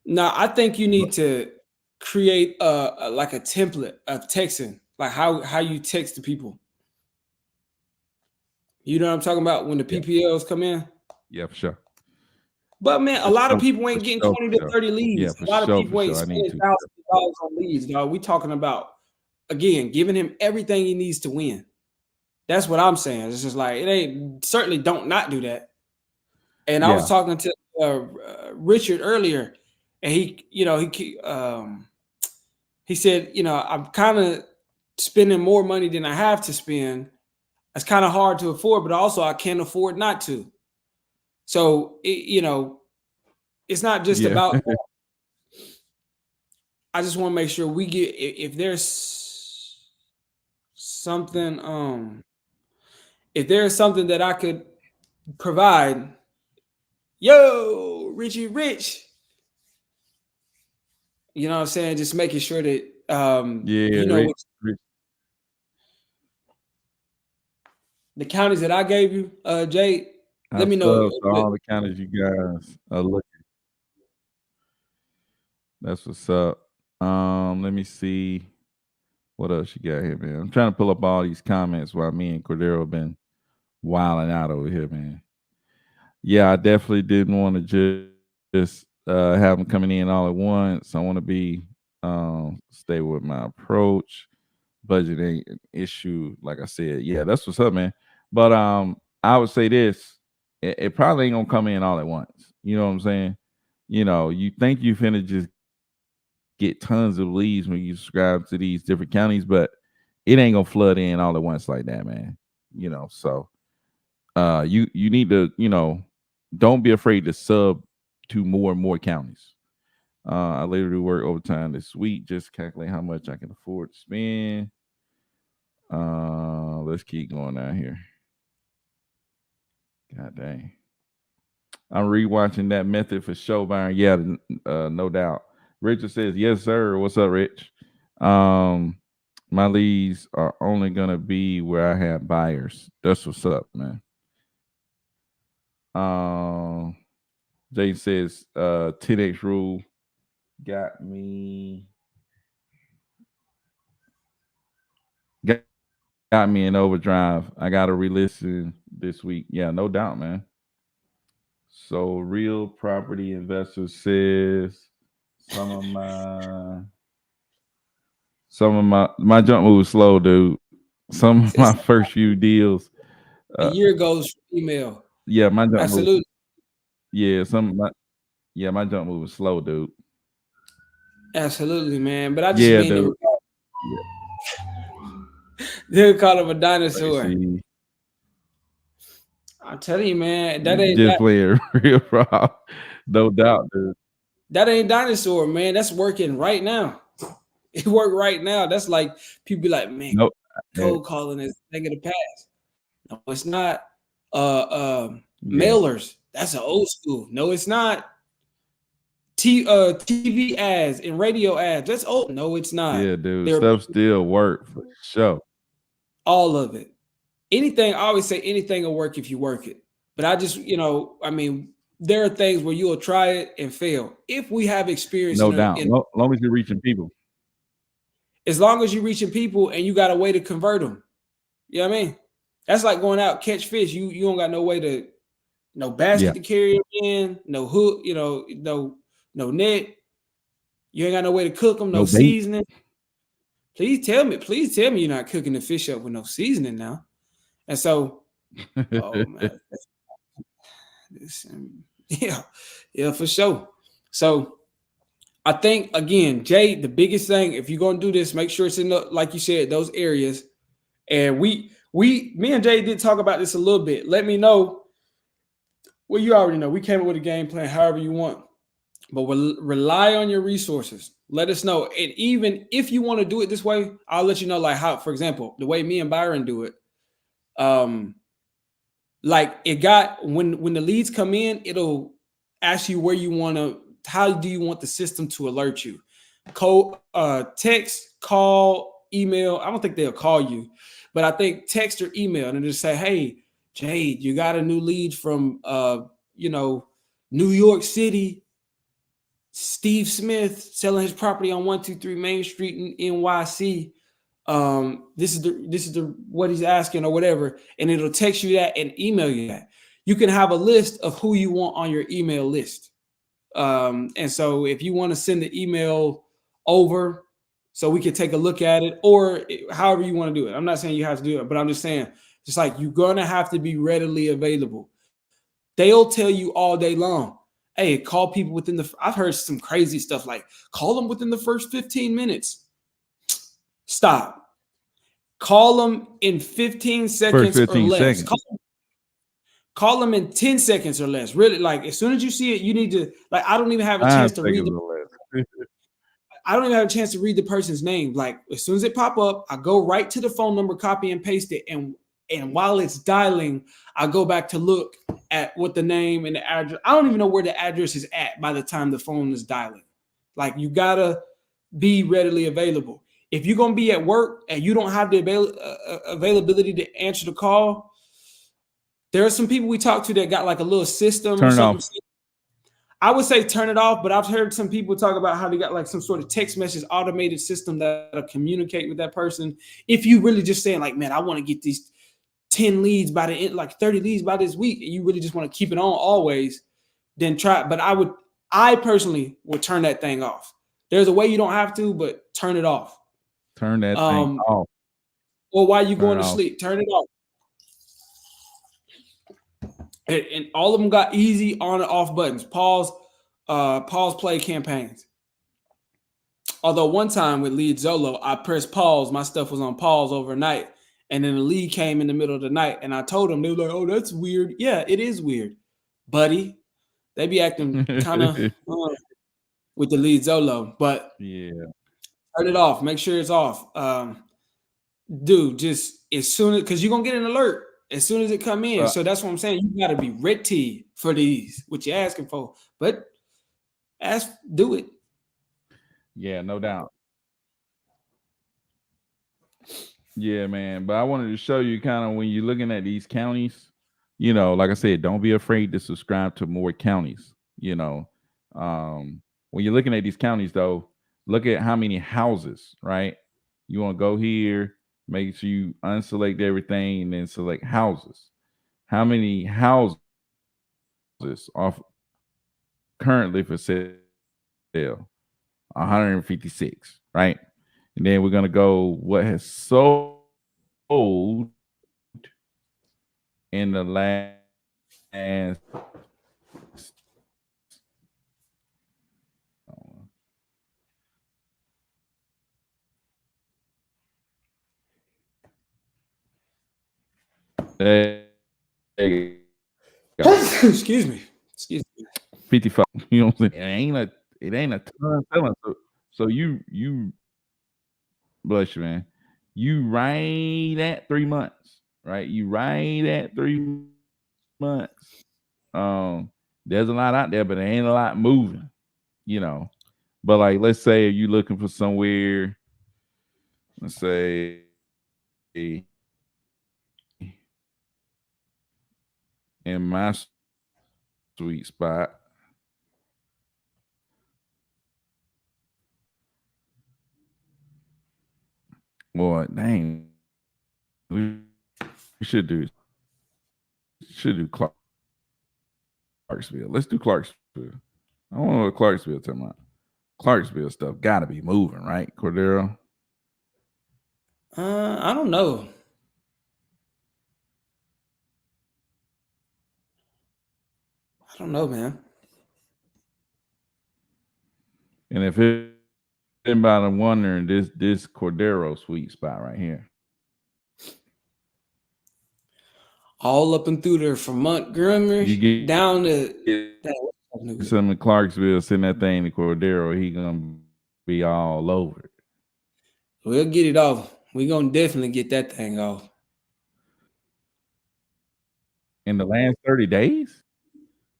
Now, I think you But need to create like a template of texting, like how you text to people. You know what I'm talking about when the yeah, PPLs come in. yeah, for sure. But man, a For lot of sure, people for ain't getting sure, 20 for to sure. 30 Yeah, leads. for A lot of sure, for people ain't sure. I need spending to. thousands of dollars on leads, dog. We talking about again giving him everything he needs to win. That's what I'm saying. It's just like it ain't certainly don't not do that. And I was Yeah, talking to Richard earlier, and he said, I'm kind of spending more money than I have to spend. It's kind of hard to afford, but also I can't afford not to. So it's not just yeah, about. I just want to make sure we get if there's something if there's something that I could provide. Yo, Richie Rich, you know what I'm saying? Just making sure that yeah. you know what Rich, the counties that I gave you, Jay. I Let me know. sub to all the counties you guys are looking. That's what's up. Let me see what else you got here, man. I'm trying to pull up all these comments while me and Cordero been wilding out over here, man. Yeah, I definitely didn't want to just have them coming in all at once. I want to be stay with my approach. Budget ain't an issue. Like I said, yeah, that's what's up, man. But I would say this: it probably ain't gonna come in all at once. You know what I'm saying? You think you finna just get tons of leads when you subscribe to these different counties, but it ain't gonna flood in all at once like that, man. So you need to, don't be afraid to sub to more and more counties. I literally work overtime this week, just calculate how much I can afford to spend. Let's keep going down here. God dang. I'm rewatching that method for show, Byron. Yeah, no doubt. Richard says, yes, sir. What's up, Rich? Um, my leads are only gonna be where I have buyers. That's what's up, man. Um, Jay says, 10x rule got me got me in overdrive. I gotta re-listen this week. Yeah, no doubt, man. So real property investor says some of my some of my jump move was slow, dude. Some of my it's first few deals, a uh, year goes email. yeah, my jump move, Absolutely, yeah, my jump move was slow, dude. absolutely, man. But I just Yeah, mean dude. Yeah, they'll call him a let me dinosaur. see. I'm telling you, man, Just playing real raw, no doubt, dude. that ain't dinosaur, man. That's working right now. It work right now. That's like people be like, man, Nope. Yeah, cold calling is a thing of the past. No, it's not. yeah, Mailers. That's an old school. No, it's not. TV ads and radio ads. That's old. No, it's not. yeah, dude. They're Stuff still work for sure. all of it. Anything. I always say anything will work if you work it. But I just, I mean, there are things where you will try it and fail. If we have experience No doubt. in Long as you're reaching people. as long as you're reaching people and you got a way to convert them. You know what I mean? That's like going out catch fish. You don't got no way to. No Yeah. basket to carry it in, no hook, no net. You ain't got no way to cook them, no No bait. seasoning. Please tell me you're not cooking the fish up with no seasoning now. And so, oh man, yeah, yeah, for sure. So I think again, Jay, the biggest thing, if you're gonna do this, make sure it's in the, like you said, those areas. And me and Jay did talk about this a little bit. Let me know. Well, you already know. We came up with a game plan, however you want, but we'll rely on your resources. Let us know. And even if you want to do it this way, I'll let you know. Like how, for example, the way me and Byron do it. Um, like it got when the leads come in, it'll ask you where you want to. How do you want the system to alert you? Text, call, email. I don't think they'll call you, but I think text or email and just say, "Hey, Jade, you got a new lead from New York City. Steve Smith selling his property on 123 Main Street in NYC. This is the what he's asking or whatever, and it'll text you that and email you that. You can have a list of who you want on your email list. And so if you want to send the email over so we can take a look at it, or however you want to do it. I'm not saying you have to do it, but I'm just saying, just like you're gonna have to be readily available. They'll tell you all day long, hey, call people within I've heard some crazy stuff like call them within the first 15 minutes. Stop. Call them in 15 First seconds or 15 less. seconds. Call them in 10 seconds or less. Really, like as soon as you see it, you need to, like, I don't even have a 5 chance to read seconds the or less. I don't even have a chance to read the person's name. Like as soon as it pop up, I go right to the phone number, copy and paste it, and while it's dialing, I go back to look at what the name and the address. I don't even know where the address is at by the time the phone is dialing. Like you gotta be readily available. If you're gonna be at work and you don't have the availability to answer the call, there are some people we talk to that got like a little system or Turn it something. off. I would say turn it off, but I've heard some people talk about how they got like some sort of text message automated system that'll communicate with that person. If you really just saying like, man, I want to get these 10 leads by the end, like 30 leads by this week, and you really just want to keep it on always, then try. But I personally would turn that thing off. There's a way you don't have to, but turn it off. Turn that thing Um, off. or while you Turn going it to off. sleep, turn it off. And all of them got easy on and off buttons. Pause play campaigns. Although one time with Lead Zolo, I pressed pause. My stuff was on pause overnight. And then the lead came in the middle of the night. And I told them, they were like, oh, that's weird. Yeah, it is weird. Buddy, they be acting kind of with the Lead Zolo. But Yeah. turn it off. Make sure it's off. Dude, just as soon as, because you're going to get an alert as soon as it come in. Uh, So that's what I'm saying. You got to be ready for these, what you're asking for. But do it. yeah, no doubt. Yeah, man. But I wanted to show you kind of when you're looking at these counties, like I said, don't be afraid to subscribe to more counties. When you're looking at these counties, though, look at how many houses, right? You want to go here, make sure you unselect everything and then select houses. How many houses are currently for sale? 156, right? And then we're gonna go what has sold in the last there you go. Excuse me. Excuse me. 55. You know what I'm saying? It ain't a ton selling. So you bless you, man. You right at 3 months, right? You right at 3 months. There's a lot out there, but there ain't a lot moving, you know. But like, let's say you're looking for somewhere, let's say in my sweet spot. Well, dang, we should do Clarksville. Clarksville. Let's do Clarksville. I don't know what Clarksville talking about. Clarksville stuff got to be moving, right, Cordero? I don't know. I don't know, man. And if anybody wondering, this Cordero sweet spot right here. All up and through there from Montgomery You down to get some in Clarksville, send that thing to Cordero, he gonna be all over it. We'll get it off. We're gonna definitely get that thing off. In the last 30 days?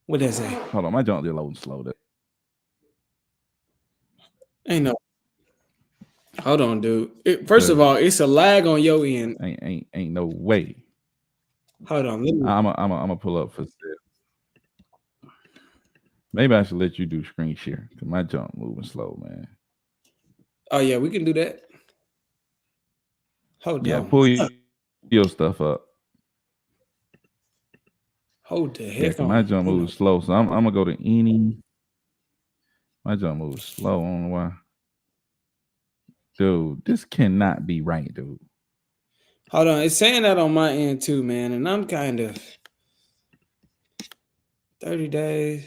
What that say? Hold on, my junk did load and slow. Ain't no. Hold on, dude. First of all, it's a lag on your end. Ain't no way. Hold on. Let me... I'm gonna pull up for sale. Maybe I should let you do screen share because my junk moving slow, man. Oh yeah, we can do that. Hold on. Pull your stuff up. Hold the heck on. My jump moves slow, so I'm gonna go to any. My jump moves slow. I don't know why. Dude, this cannot be right, dude. Hold on, it's saying that on my end too, man, and I'm kind of 30 days.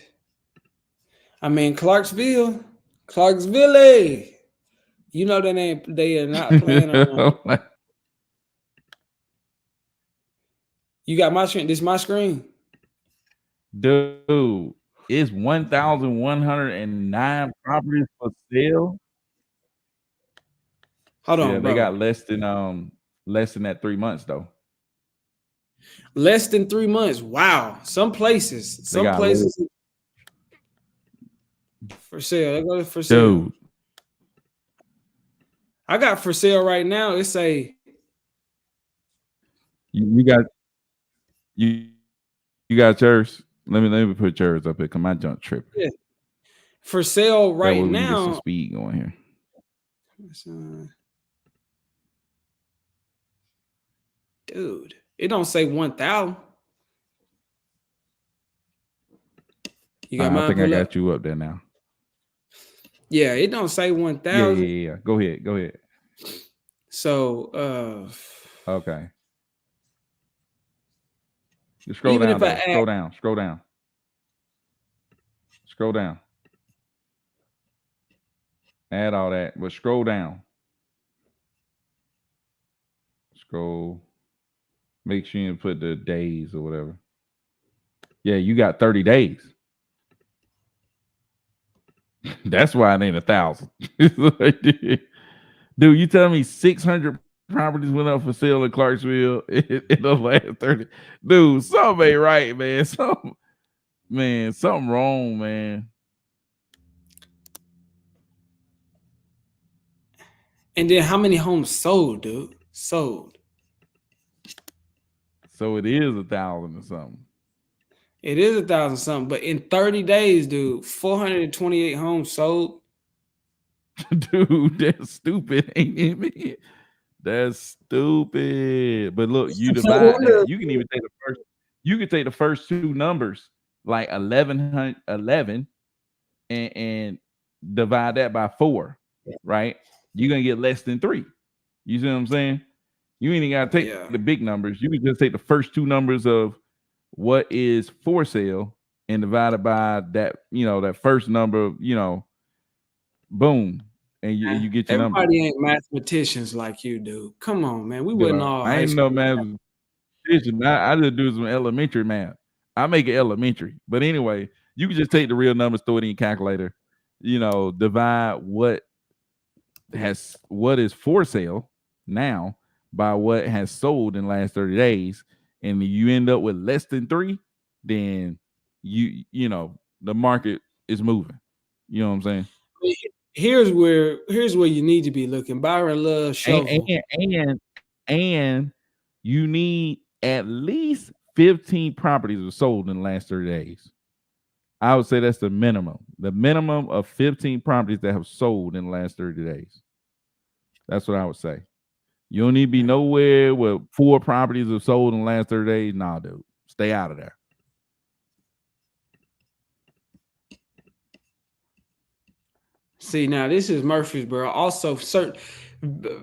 I mean, Clarksville. You know that they are not playing around. You got my screen. This is my screen. Dude, it's 1,109 properties for sale. Hold on, they got less than that 3 months though. Less than 3 months. Wow. Some places for sale. They go for sale. Dude. I got for sale right now. It's a you got yours. Let me put yours up here. Come on, junk trip. Yeah. For sale right that way we now. Can get some speed going here. Dude, it don't say 1,000. You got mine. I think I got you up there now. Yeah, it don't say 1,000. Yeah. Go ahead. So, okay. Just scroll down. Scroll down. Add all that, but scroll down. Scroll. Make sure you put the days or whatever. Yeah, you got 30 days. That's why it ain't 1,000. Dude, you tell me 600 properties went up for sale in Clarksville in the last 30. Dude, something ain't right, man. Something wrong, man. And then how many homes sold, dude? Sold. So it is 1,000 or something. It is 1,000 something, but in 30 days, dude, 428 homes sold. Dude, that's stupid, ain't it, man? That's stupid. But look, you divide that. You can even take the first. You can take the first two numbers, like 11 and divide that by 4, right? You're gonna get less than 3. You see what I'm saying? You ain't got to take the big numbers. You can just take the first two numbers of what is for sale and divide it by that, that first number, boom, and you get your number. Everybody ain't mathematicians like you, dude. Come on, man. We wouldn't all. I ain't no mathematician. I just do some elementary math. I make it elementary, but anyway, you can just take the real numbers, throw it in your calculator, divide what is for sale now by what has sold in the last 30 days, and you end up with less than 3, then the market is moving. You know what I'm saying? Here's where you need to be looking. Byron loves shovel. And you need at least 15 properties were sold in the last 30 days. I would say that's the minimum. The minimum of 15 properties that have sold in the last 30 days. That's what I would say. You don't need to be nowhere where 4 properties have sold in the last 30 days. Nah, dude. Stay out of there. See, now this is Murfreesboro. Also,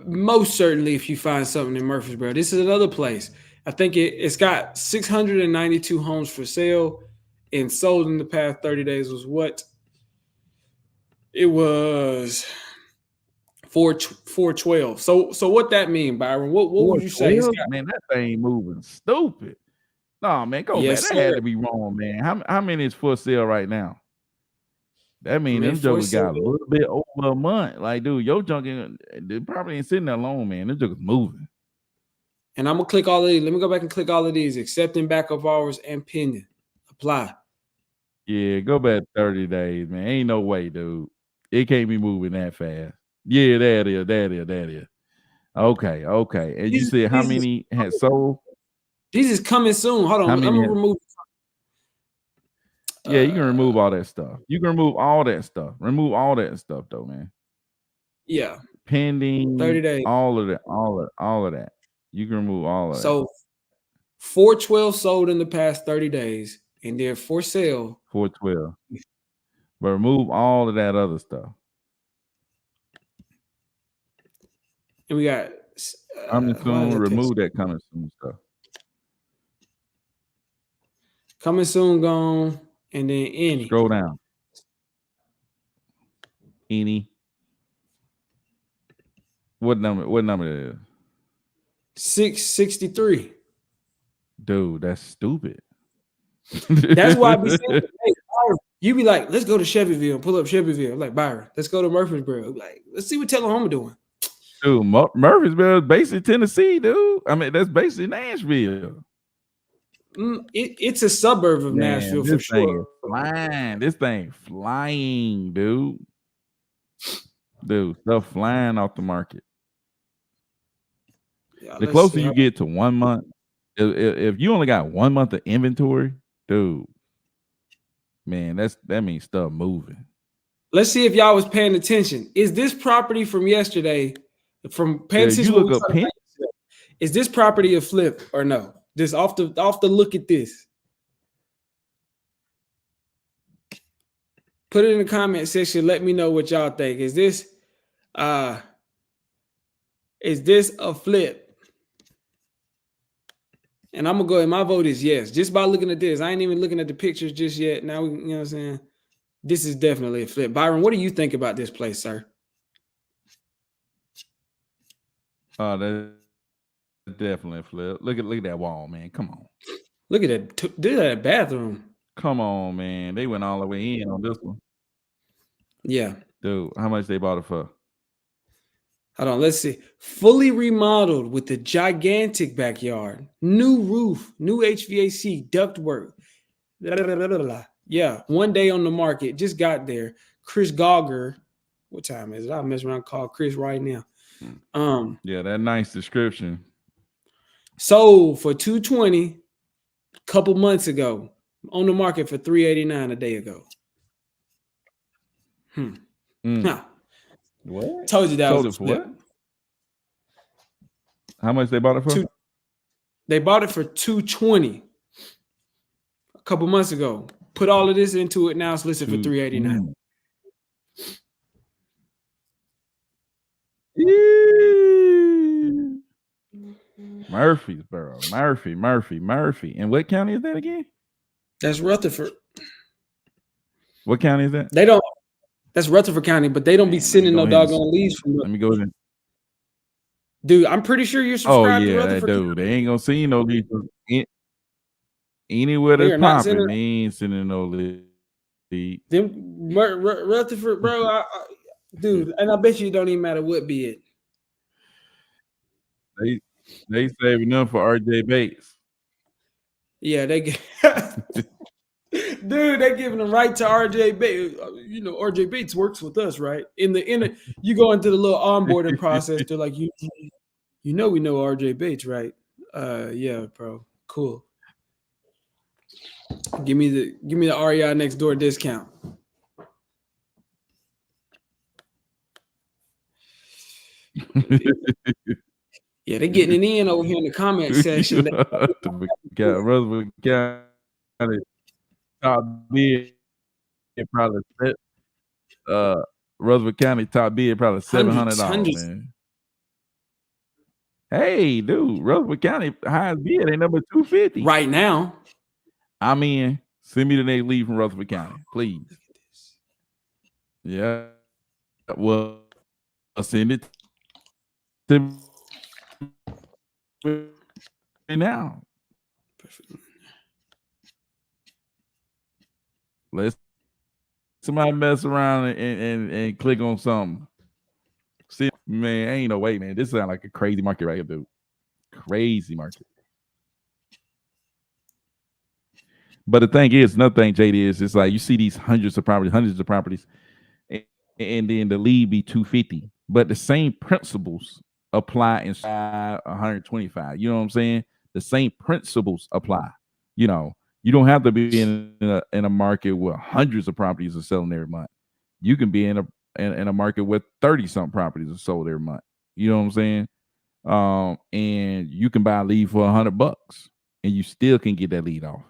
most certainly, if you find something in Murfreesboro, this is another place. I think it's got 692 homes for sale and sold in the past 30 days. Was what it was 412. So what that mean, Byron? What would you say? It's 412? got Man, that thing moving stupid. No, man, go back. yes, That had sir. to be wrong, man. How many is for sale right now? That I mean mean, them for jokers sale. got a little bit over a month. Like, dude, your junk they probably ain't sitting there long, man. Them jokers moving. And I'm gonna click all of these. Let me go back and click all of these. Accepting backup offers and pending. Apply. Yeah, go back 30 days, man. Ain't no way, dude. It can't be moving that fast. Yeah, that is. Okay. And you These said how these is, many had sold? these is coming soon. Hold How on. I'm many gonna had? remove. Yeah, you can remove Uh, all that stuff. You can remove all that stuff. Remove all that stuff though, man. yeah, 30 Pending, days. all of that, all of that. You can remove all of that. So 412 sold in the past 30 days, and they're for sale. 412. But remove all of that other stuff. And we got Coming why did soon, I remove text? that coming soon stuff. Coming soon gone, and then any Scroll down. Any. What number it is? 663. Dude, that's stupid. That's why I be saying, hey, Byron, you be like, let's go to Chevyville and pull up Chevyville. I'm like, Byron, let's go to Murfreesboro. Like, let's see what Tullahoma doing. Dude, Murfreesboro is basically Tennessee, dude. I mean, that's basically Nashville. It's a suburb of Man, Nashville for this thing sure. is flying. This thing flying, dude. Dude, stuff flying off the market. Yeah, The let's closer see. you get to 1 month, if you only got 1 month of inventory, dude, man, that means stuff moving. Let's see if y'all was paying attention. Is this property from yesterday, from paying Yeah, attention you what look we up talked Penn. about yesterday? Is this property a flip or no? Just off the look at this. Put it in the comment section. Let me know what y'all think. Is this a flip? And I'm gonna go ahead. My vote is yes. Just by looking at this. I ain't even looking at the pictures just yet. Now you know what I'm saying? This is definitely a flip. Byron, what do you think about this place, sir? That's definitely a flip. Look at that wall, man. Come on. Look at that. Look at that bathroom. Come on, man. They went all the way in on this one. Yeah. Dude, how much they bought it for? Hold on, let's see. Fully remodeled with a gigantic backyard, new roof, new HVAC, ductwork. Blah, blah, blah, blah, blah. Yeah, 1 day on the market. Just got there. Chris Gogger. What time is it? I'll mess around, call Chris right now. Yeah, that nice description. Sold for 220 a couple months ago. On the market for 389 a day ago. Huh. What? Told you that Sold was it for what? How much they bought it for? They bought it for 220 a couple months ago. Put all of this into it now. It's listed for 389. Murfreesboro, Murphy. And what county is that again? That's Rutherford. What county is that? They don't. That's Rutherford County, but they don't be sending no doggone leads from. Let me go in. Dude, I'm pretty sure you're subscribed to Rutherford. Dude, they ain't gonna see no leads. Anywhere that's popping, they ain't sending no leads. Them Rutherford, bro. Dude, and I bet you it don't even matter what be it. They saving them for RJ Bates. Yeah, they get. Dude, they giving them right to RJ Bates. You know, RJ Bates works with us, right? In the you go into the little onboarding process. They're like, you know, we know RJ Bates, right? Yeah, bro. Cool. Give me the REI next door discount. Yeah, they're getting it in over here in the comment section. Rutherford County top bid probably set. Rutherford County top bid probably Hundreds, $700, hundreds man. Hey, dude, Rutherford County highest bid ain't number 250. right now. I'm in. Send me the next lead from Rutherford County, please. Yeah. Well, send it to me now. Let's somebody mess around and click on something. See, man, ain't no way, man. This sounds like a crazy market right here, dude. Crazy market. But the thing is, another thing, JD, is it's like you see these hundreds of properties, and then the lead be 250. But the same principles apply inside 125. You know what I'm saying? The same principles apply. You know, you don't have to be in a market where hundreds of properties are selling every month. You can be in a market where 30 something properties are sold every month. You know what I'm saying? And you can buy a lead for $100 and you still can get that lead off.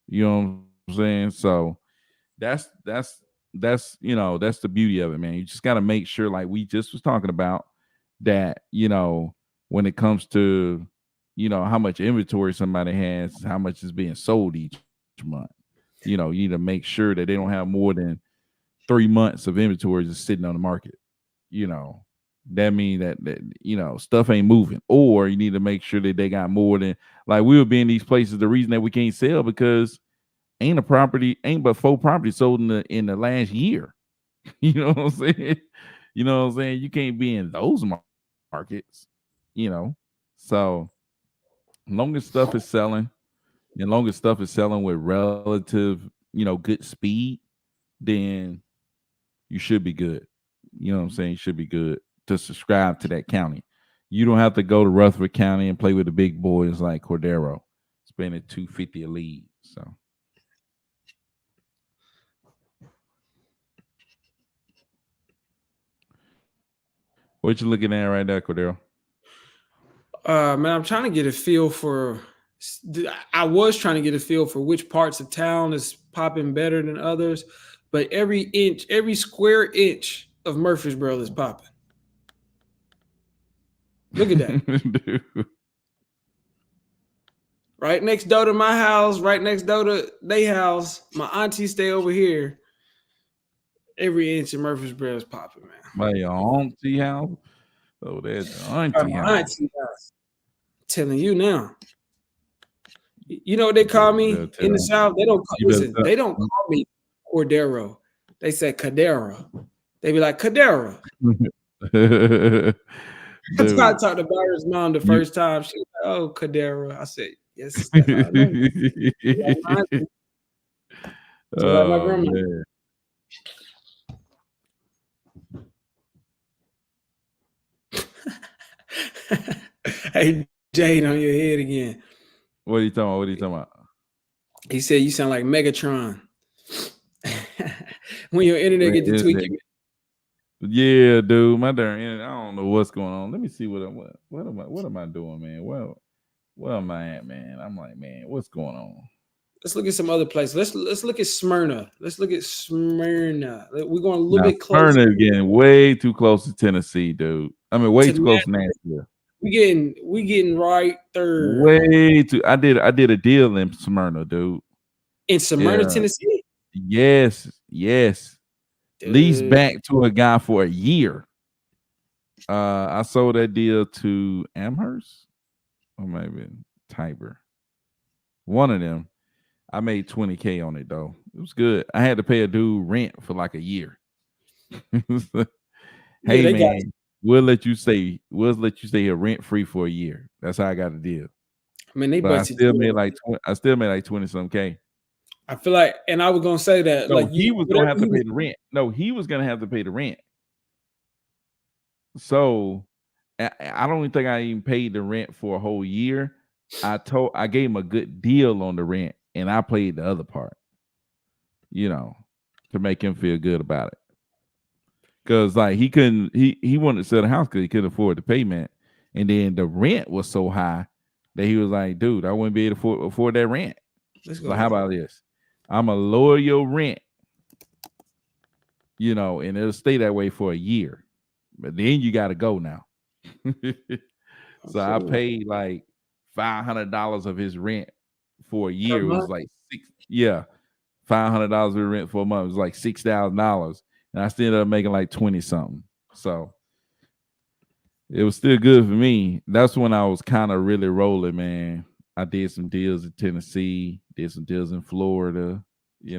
You know what I'm saying? So that's that's the beauty of it, man. You just got to make sure, like we just was talking about, that when it comes to how much inventory somebody has, how much is being sold each month. You need to make sure that they don't have more than 3 months of inventory just sitting on the market. You know, that means that stuff ain't moving, or you need to make sure that they got more than, like, we would be in these places. The reason that we can't sell because ain't but 4 properties sold in the last year. You know what I'm saying? You know what I'm saying? You can't be in those markets, So long as stuff is selling, and long as stuff is selling with relative, good speed, then you should be good. You know what I'm saying? You should be good to subscribe to that county. You don't have to go to Rutherford County and play with the big boys like Cordero, spending $250 a lead. So what you looking at right now, Cordero? Man, I'm trying to get a feel for. I was trying to get a feel for which parts of town is popping better than others, but every square inch of Murfreesboro is popping. Look at that. Right next door to my house, right next door to their house. My auntie stay over here. Every inch of Murfreesboro is popping, man. My auntie house. Oh, that's the auntie house. Auntie house. Telling you now. You know what they call me in the South? They don't they don't call me Cordero. They say Cadera. They be like Cadera. That's why I talked to Byron's mom the first time. She was like, "Oh, Cadera." I said, "Yes, that's how I know you." Just like my grandma. Hey, Jade, on your head again. What are you talking about? He said you sound like Megatron. When your internet get to tweaking. Yeah, dude, my darn internet. I don't know what's going on. Let me see what am I doing, man? Well, where am I at, man? I'm like, man, what's going on? Let's look at some other places. Let's look at Smyrna. Let's look at Smyrna. We're going a little bit closer. Smyrna is getting way too close to Tennessee, dude. I mean, way too close to Nashville. We getting right there. Way too. I did a deal in Smyrna, dude. In Smyrna, Tennessee? Yes. Dude. Leased back to a guy for a year. I sold that deal to Amherst or maybe Tiber. One of them. I made $20K on it though. It was good. I had to pay a dude rent for like a year. Hey man, we'll let you stay here rent free for a year. That's how I got the deal. I mean, I still made like 20 some K. I feel like, and I was gonna say that, no, like he was gonna have to pay the rent. No, he was gonna have to pay the rent. So I don't even think I even paid the rent for a whole year. I gave him a good deal on the rent, and I paid the other part. To make him feel good about it. Cause like he wanted to sell the house because he couldn't afford the payment, and then the rent was so high that he was like, "Dude, I wouldn't be able to afford that rent." So how about this? I'm gonna lower your rent. and it'll stay that way for a year. But then you got to go now. So I Absolutely. paid like $500 of his rent for a Per year. It was month. like $500 of rent for a month. It was like $6,000, and I still ended up making like 20 something. So it was still good for me. That's when I was kind of really rolling, man. I did some deals in Tennessee, did some deals in Florida. I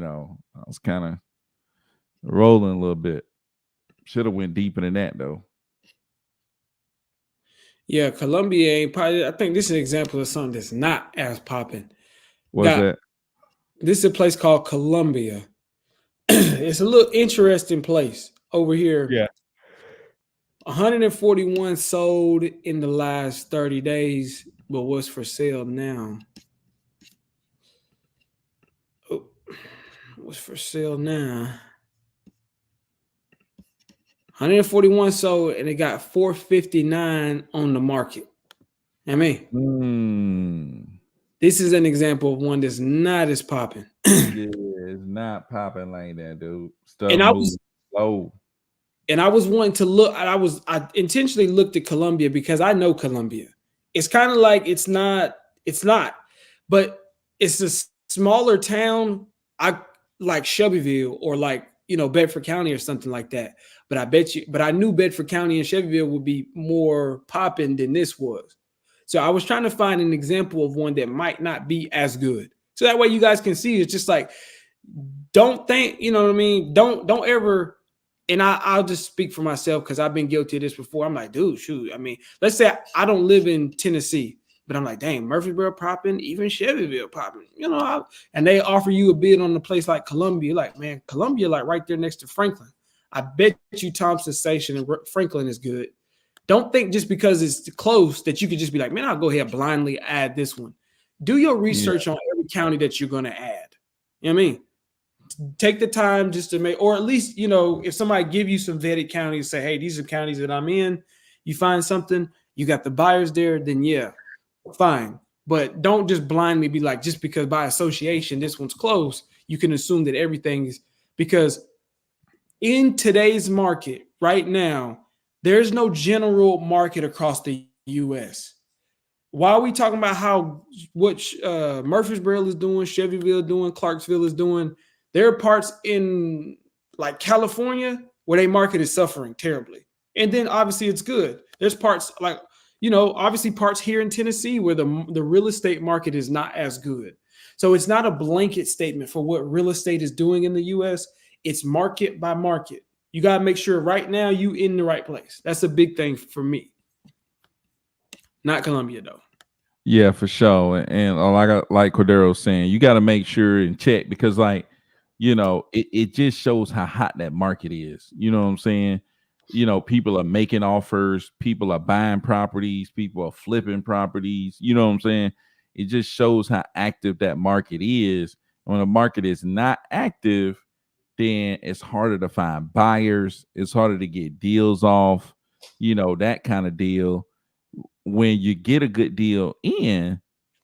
was kind of rolling a little bit. Should have went deeper than that though. Yeah, Colombia ain't probably. I think this is an example of something that's not as popping. Was Got that? this is a place called Colombia. It's a little interesting place over here. Yeah. 141 sold in the last 30 days, but what's for sale now? Oh, what's for sale now? 141 sold, and it got 459 on the market. I mean, Mm. this is an example of one that's not as popping. Yeah, it's not popping like that, dude. Stuff And I was moving slow. wanting to look. I intentionally looked at Colombia because I know Colombia. It's kind of like it's not, but it's a smaller town. I like Shelbyville or like Bedford County or something like that. But I knew Bedford County and Shelbyville would be more popping than this was. So I was trying to find an example of one that might not be as good. So that way you guys can see it's just like don't think, you know what I mean? Don't ever, and I'll just speak for myself because I've been guilty of this before. I'm like, dude, shoot. I mean, let's say I don't live in Tennessee, but I'm like, dang, Murfreesboro popping, even Shelbyville popping, and they offer you a bid on a place like Columbia. Like, man, Columbia, like right there next to Franklin. I bet you Thompson Station and Franklin is good. Don't think just because it's close that you could just be like, man, I'll go ahead and blindly add this one. Do your Yeah. research on every county that you're going to add. You know what I mean? Take the time just to make, or at least, if somebody give you some vetted counties, say, hey, these are counties that I'm in, you find something, you got the buyers there, then yeah, fine. But don't just blindly be like, just because by association this one's close, you can assume that everything is, because in today's market right now, there's no general market across the US. Why are we talking about what Murfreesboro is doing, Shelbyville doing, Clarksville is doing? There are parts in like California where their market is suffering terribly, and then obviously it's good. There's parts like obviously parts here in Tennessee where the real estate market is not as good. So it's not a blanket statement for what real estate is doing in the U.S. It's market by market. You got to make sure right now you in the right place. That's a big thing for me. Not Columbia though. Yeah, for sure. And like Cordero's saying, you got to make sure and check because, like, it just shows how hot that market is. You know what I'm saying? People are making offers, people are buying properties, people are flipping properties. You know what I'm saying? It just shows how active that market is. When a market is not active, then it's harder to find buyers. It's harder to get deals off, that kind of deal. When you get a good deal in,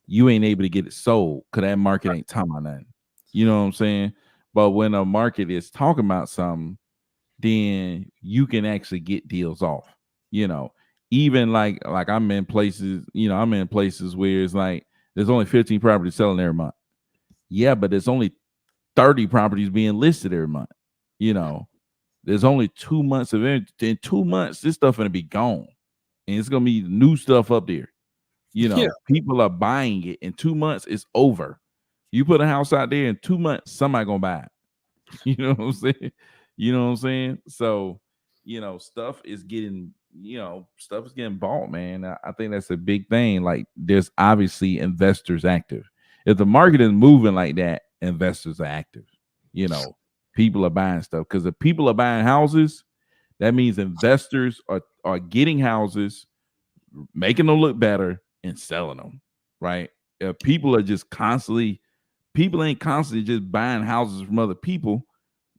you ain't able to get it sold because that market ain't talking about nothing. You know what I'm saying? But when a market is talking about something, then you can actually get deals off. You know, even like I'm in places where it's like there's only 15 properties selling every month. Yeah, but there's only 30 properties being listed every month. You know, there's only 2 months of it. In 2 months, this stuff gonna be gone. And it's gonna be new stuff up there. Yeah. People are buying it. In 2 months, it's over. You put a house out there in 2 months, somebody gonna buy it. You know what I'm saying? You know what I'm saying? So, stuff is getting bought, man. I think that's a big thing. Like, there's obviously investors active. If the market is moving like that, investors are active. You know, people are buying stuff because if people are buying houses, that means investors are getting houses, making them look better, and selling them. Right? If people ain't constantly just buying houses from other people.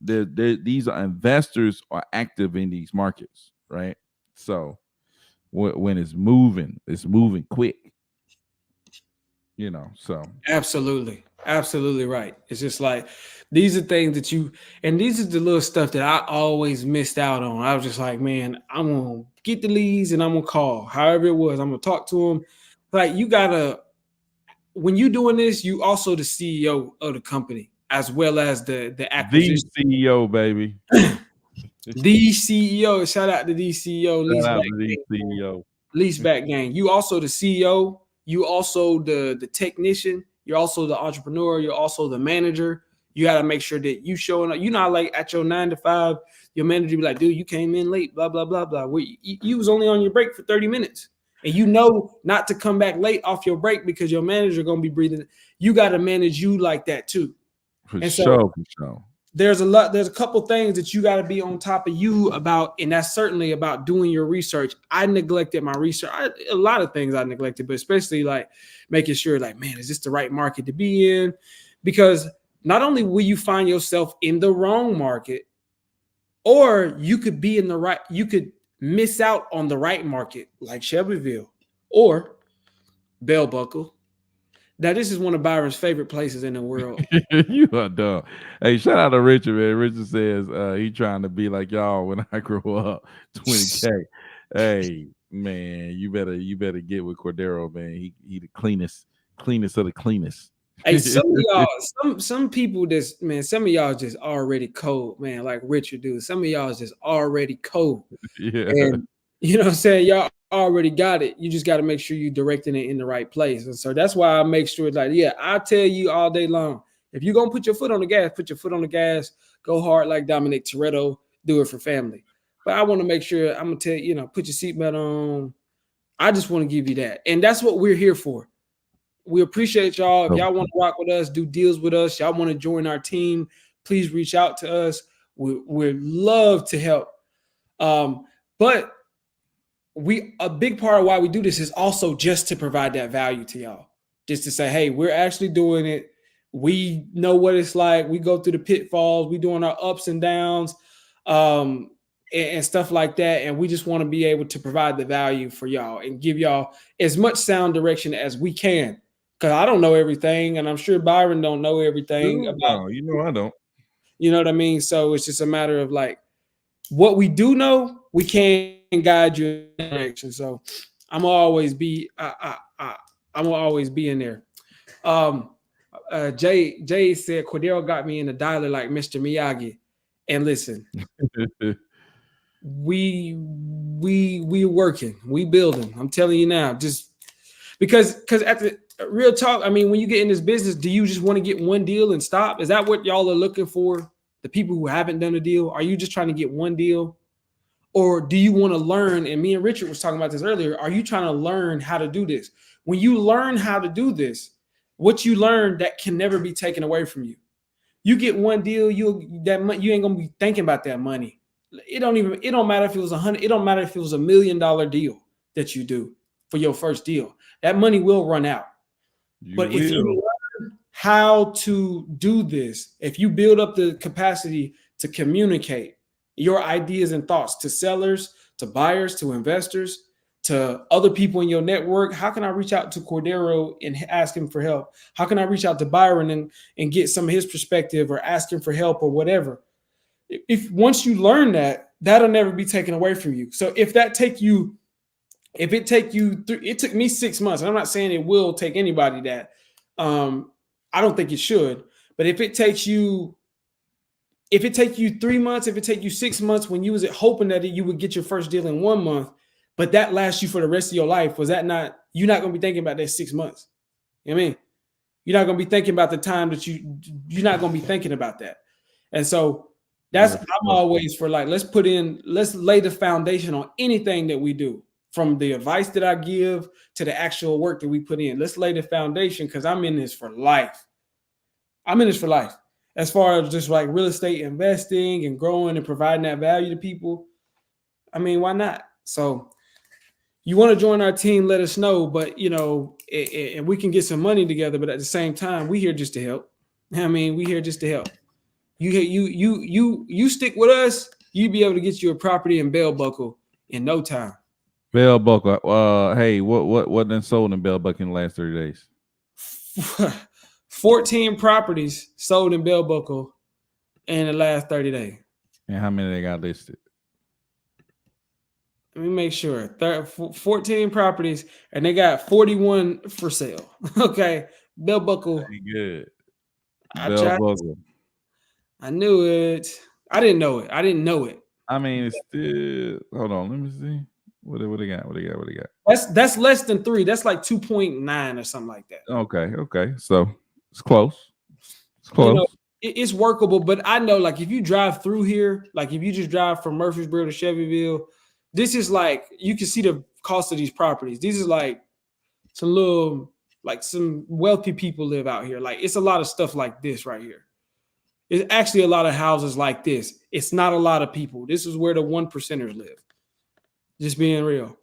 These are investors are active in these markets, right? So when it's moving quick. So Absolutely right. It's just like these are things that and these is the little stuff that I always missed out on. I was just like, man, I'm gonna get the leads and I'm gonna call. However it was, I'm gonna talk to them. Like you gotta when you doing this, you also the CEO of the company as well as the the acquisition. CEO, baby. The CEO, shout out to the CEO, Shout lease out back to the gang. CEO. Lease back gang. You also the CEO, you also the technician, you're also the entrepreneur, you're also the manager. You got to make sure that you showing up. You're not like at your 9 to 5, your manager be like, dude, you came in late, blah, blah, blah, blah. You was only on your break for 30 minutes. And you know not to come back late off your break because your manager gonna be breathing. You got to manage you like that too. For And so sure, for sure. there's a couple things that you got to be on top of you about, and that's certainly about doing your research. I neglected my research. A lot of things I neglected, but especially like making sure, like, man, is this the right market to be in? Because not only will you find yourself in the wrong market, or you could be in the right, you could miss out on the right market, like Shelbyville or Bell Buckle. Now, this is one of Byron's favorite places in the world. You are dumb. Hey, shout out to Richard, man. Richard says he trying to be like y'all when I grow up. 20K. Hey, man, you better get with Cordero, man. He the cleanest of the cleanest. Hey, some of y'all, some people just man, some of y'all just already cold, man, like Richard dude. Some of y'all is just already cold. Yeah. And you know what I'm saying? Y'all already got it. You just got to make sure you're directing it in the right place. And so that's why I make sure it's like, yeah, I tell you all day long. If you're gonna put your foot on the gas, put your foot on the gas, go hard like Dominic Toretto, do it for family. But I want to make sure I'm gonna tell you, put your seatbelt on. I just want to give you that. And that's what we're here for. We appreciate y'all. If y'all want to rock with us, do deals with us, y'all want to join our team, please reach out to us. We'd love to help. But a big part of why we do this is also just to provide that value to y'all. Just to say, hey, we're actually doing it. We know what it's like. We go through the pitfalls. We doing our ups and downs, and stuff like that. And we just want to be able to provide the value for y'all and give y'all as much sound direction as we can. Because I don't know everything, and I'm sure Byron don't know everything about. No, I don't. You know what I mean? So it's just a matter of like what we do know, we can guide you in that direction. So I'm gonna always be I'm gonna always be in there. Um Jay said Cordero got me in the dialer like Mr. Miyagi. And listen, we working, we building. I'm telling you now, just because at the real talk, I mean, when you get in this business, do you just want to get one deal and stop? Is that what y'all are looking for? The people who haven't done a deal, are you just trying to get one deal? Or do you want to learn? And me and Richard was talking about this earlier. Are you trying to learn how to do this? When you learn how to do this, what you learn that can never be taken away from you. You get one deal, you ain't gonna be thinking about that money. It don't matter if it was $100. It don't matter if it was $1 million deal that you do for your first deal. That money will run out. But if you learn how to do this, if you build up the capacity to communicate your ideas and thoughts to sellers, to buyers, to investors, to other people in your network, how can I reach out to Cordero and ask him for help? How can I reach out to Byron and get some of his perspective or ask him for help or whatever? If once you learn that, that'll never be taken away from you. So if it took you, it took me 6 months. And I'm not saying it will take anybody that. I don't think it should. But if it takes you 3 months, if it take you 6 months, when you was hoping that you would get your first deal in 1 month, but that lasts you for the rest of your life, was that not? You're not going to be thinking about that 6 months. You know what I mean? You're not going to be thinking about the time that you're not going to be thinking about that. And so I'm always for like, let's lay the foundation on anything that we do, from the advice that I give to the actual work that we put in. Let's lay the foundation, because I'm in this for life. I'm in this for life. As far as just like real estate investing and growing and providing that value to people, I mean, why not? So you want to join our team, let us know. But, and we can get some money together. But at the same time, we here just to help. I mean, we here just to help. You stick with us, you be able to get you a property in Bell Buckle in no time. Bell Buckle. Hey, what done sold in Bell Buckle in the last 30 days? 14 properties sold in Bell Buckle in the last 30 days. And how many they got listed? Let me make sure. 14 properties, and they got 41 for sale. Okay. Bell Buckle. Pretty good. I Bell tried. Buckle. I knew it. I didn't know it. I didn't know it. I mean, it's still. Hold on, let me see. What they got? What they got? That's less than 3. That's like 2.9 or something like that. Okay. So it's close. It's You close. know, it's workable, but I know, like, if you drive through here, like if you just drive from Murfreesboro to Chevyville, this is like, you can see the cost of these properties. These is like some little, like some wealthy people live out here. Like, it's a lot of stuff like this right here. It's actually a lot of houses like this. It's not a lot of people. This is where the 1%ers live. Just being real.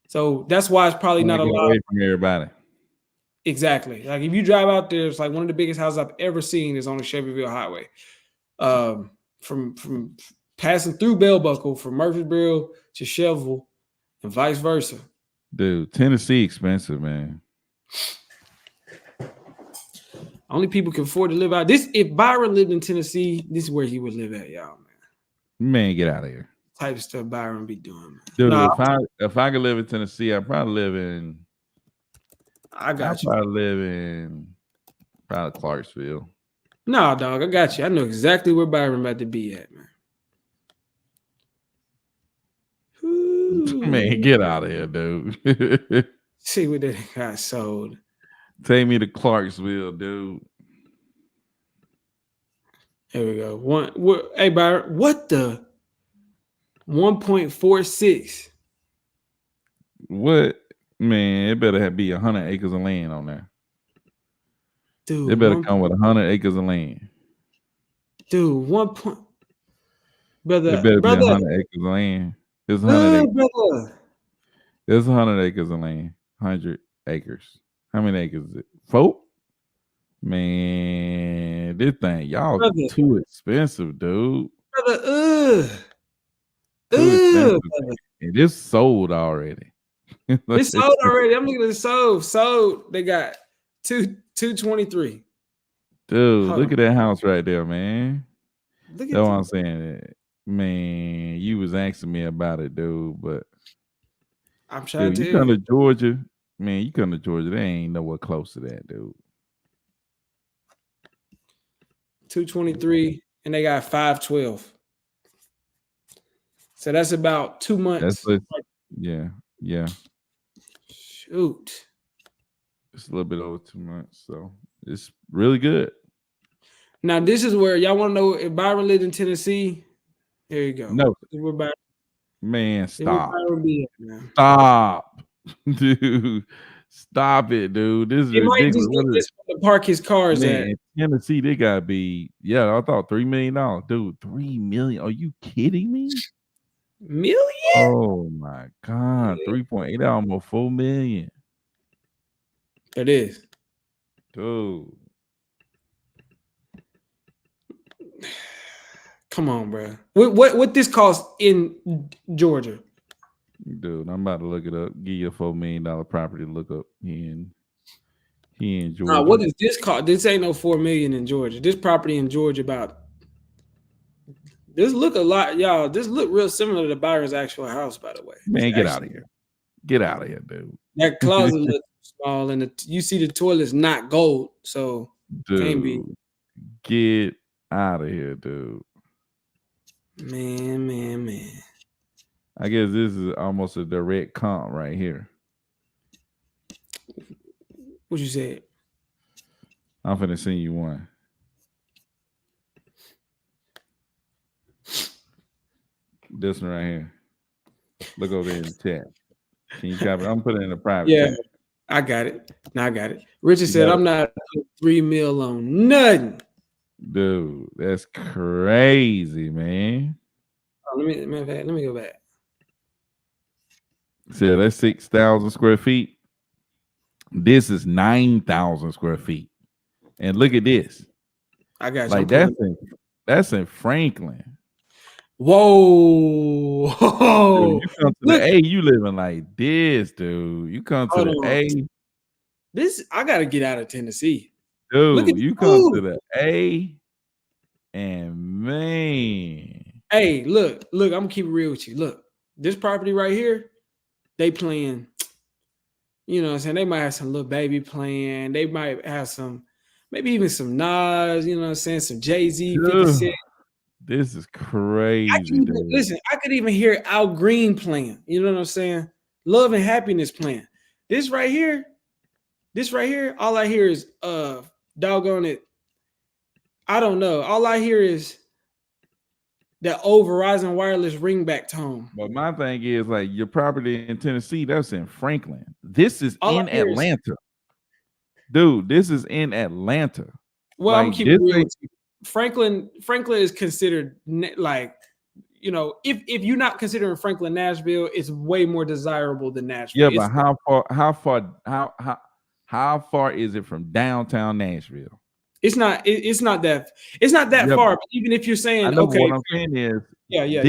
So that's why it's probably not a lot. Away from everybody. Exactly. Like if you drive out there, it's like one of the biggest houses I've ever seen is on the Chevyville Highway. From passing through Bell Buckle from Murfreesboro to Shelbyville and vice versa. Dude, Tennessee expensive, man. Only people can afford to live out. This, if Byron lived in Tennessee, this is where he would live at, y'all, man. Man, get out of here. Type of stuff Byron be doing, man. Dude, if I could live in Tennessee, I'd probably live in. I got you. Probably live in Clarksville. No, dog, I got you. I know exactly where Byron about to be at, man. Ooh. Man, get out of here, dude. See what they got sold. Take me to Clarksville, dude. There we go. Hey, Byron, what the 1.46? What? Man, it better be 100 acres of land on there. Dude, it better come with 100 acres of land. Dude, brother, it better be 100 acres of land. It's 100 acres. Brother. It's 100 acres of land. 100 acres. How many acres is it? 4? Man, this thing, y'all too expensive, dude. Brother, expensive. And this sold already. It's sold already. I'm looking at the sold. They got 223. Dude, look at that house right there, man. Look at what I'm saying. Man, you was asking me about it, dude, but I'm trying to. You come to Georgia, man. You come to Georgia, they ain't nowhere close to that, dude. 223, and they got 512. So that's about 2 months. Yeah. Shoot. It's a little bit over 2 months, so it's really good. Now, this is where y'all want to know if Byron lived in Tennessee. Here you go. No. Man, stop. Stop. Dude. Stop it, dude. This is ridiculous. Might just to park his cars at. Tennessee, they gotta be, I thought $3 million. Dude, $3 million. Are you kidding me? Million? Oh my God. 3.8, almost $4 million. It is. Dude. Come on, bro. What this cost in Georgia? Dude, I'm about to look it up. Give you a $4 million property to look up in Georgia. What is this cost? This ain't no $4 million in Georgia. This property in Georgia this look a lot, y'all. This look real similar to Byron's actual house, by the way. Man, get out of here. Get out of here, dude. That closet looks small, and you see the toilet's not gold, so can't be. Get out of here, dude. Man. I guess this is almost a direct comp right here. What you said? I'm finna send you one. This one right here. Look over there in the chat. Can you copy it? I'm putting it in the private chat. I got it. Now I got it. Richard said, I'm not $3 million on nothing. Dude, that's crazy, man. Oh, let me go back. So that's 6,000 square feet. This is 9,000 square feet. And look at this. I got you. Like that's in Franklin. Whoa. Dude, you come to the A, you living like this, dude. You come to the A. This I gotta get out of Tennessee. Look at Dude, the you come to food. the A, and man, Hey, look, I'm gonna keep it real with you. Look, this property right here, they playing, you know what I'm saying? They might have some little baby playing, they might have some, maybe even some Nas, you know what I'm saying, some Jay-Z, 50 dude, Cent. this is I can crazy, even dude. listen, I could even hear Al Green playing, you know what I'm saying? Love and Happiness playing. This right here, all I hear is doggone it. I don't know. All I hear is that old Verizon wireless ringback tone. But my thing is like your property in Tennessee, that's in Franklin. This is All I in hear is, Atlanta. Dude, this is in Atlanta. well, I'm gonna Like keep it this real ain't with you. Franklin is considered like, you know, if you're not considering Franklin Nashville, it's way more desirable than Nashville. yeah, but how far is it from downtown Nashville? It's not that Yeah, far. But even if you're I saying, know, but what okay, I'm saying is yeah,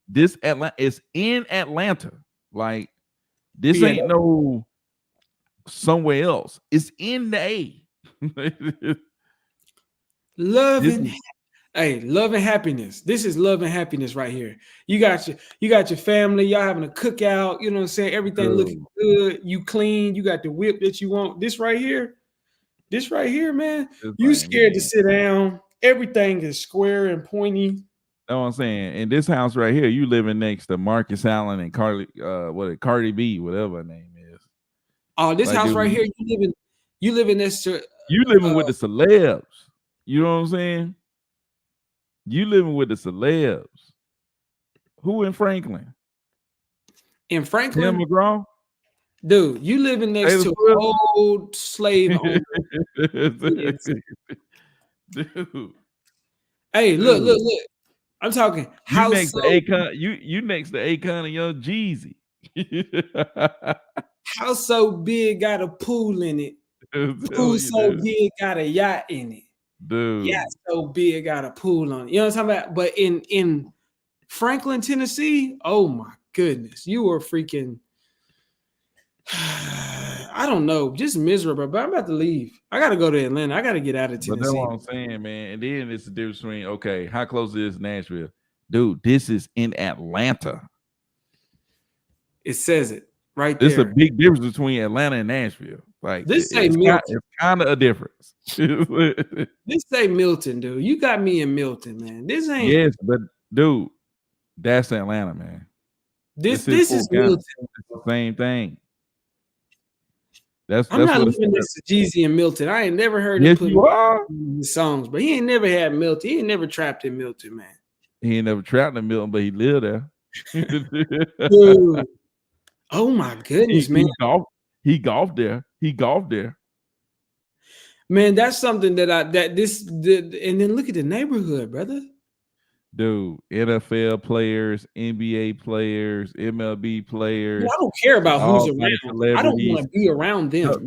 this Atlanta is in Atlanta. Like this yeah, ain't no somewhere else. It's in the A. love This and is hey, love and happiness. This is love and happiness right here. You got your family, y'all having a cookout, you know what I'm saying? Everything looking dude, good, you clean, you got the whip that you want. This right here, man. it's You like, scared to man, sit down. Everything is square and pointy. know what I'm saying? In this house right here, you living next to Marcus Allen and Cardi B, whatever her name is. Oh, this Like, house dude, right here, you live in this you living with the celebs. You know what I'm saying? You living with the celebs. Who in Franklin? in Tim Franklin. McGraw? Dude, you living next Taylor to Swift? old slave owner. Dude, Hey, dude. look. I'm talking You house next to so Akon, you next to Akon and Young Jeezy. house so big got a pool in it. I'm Pool telling you, so dude. big got a yacht in it. Yacht Dude. so big got a pool on it. You know what I'm talking about? But in Franklin, Tennessee, oh my goodness, you were freaking. I don't know, just miserable. But I'm about to leave. I got to go to Atlanta. I got to get out of But that's Tennessee. what I'm saying, man. And then it's the difference between, okay, how close is Nashville? Dude, this is in Atlanta. It says it right There's a there. big difference between Atlanta and Nashville. Like This say Milton. it's kind of a difference. This say Milton, dude. You got me in Milton, man. This ain't. Yes, but dude, that's Atlanta, man. This is This Fulton is County. Milton. It's the same thing. I'm That's not what it's. living next to Jeezy and Milton. I ain't never heard him Yes, put you are. in his songs, but he ain't never had Milton. He ain't never trapped in Milton, man. He ain't never trapped in Milton, but he lived there. Dude. Oh my goodness, man. he golfed. He golfed there. He golfed there. Man, that's something that and then look at the neighborhood, brother. Dude, NFL players, NBA players, MLB Man, players, I don't care about who's all kind of around. I don't want celebrities. to be around them.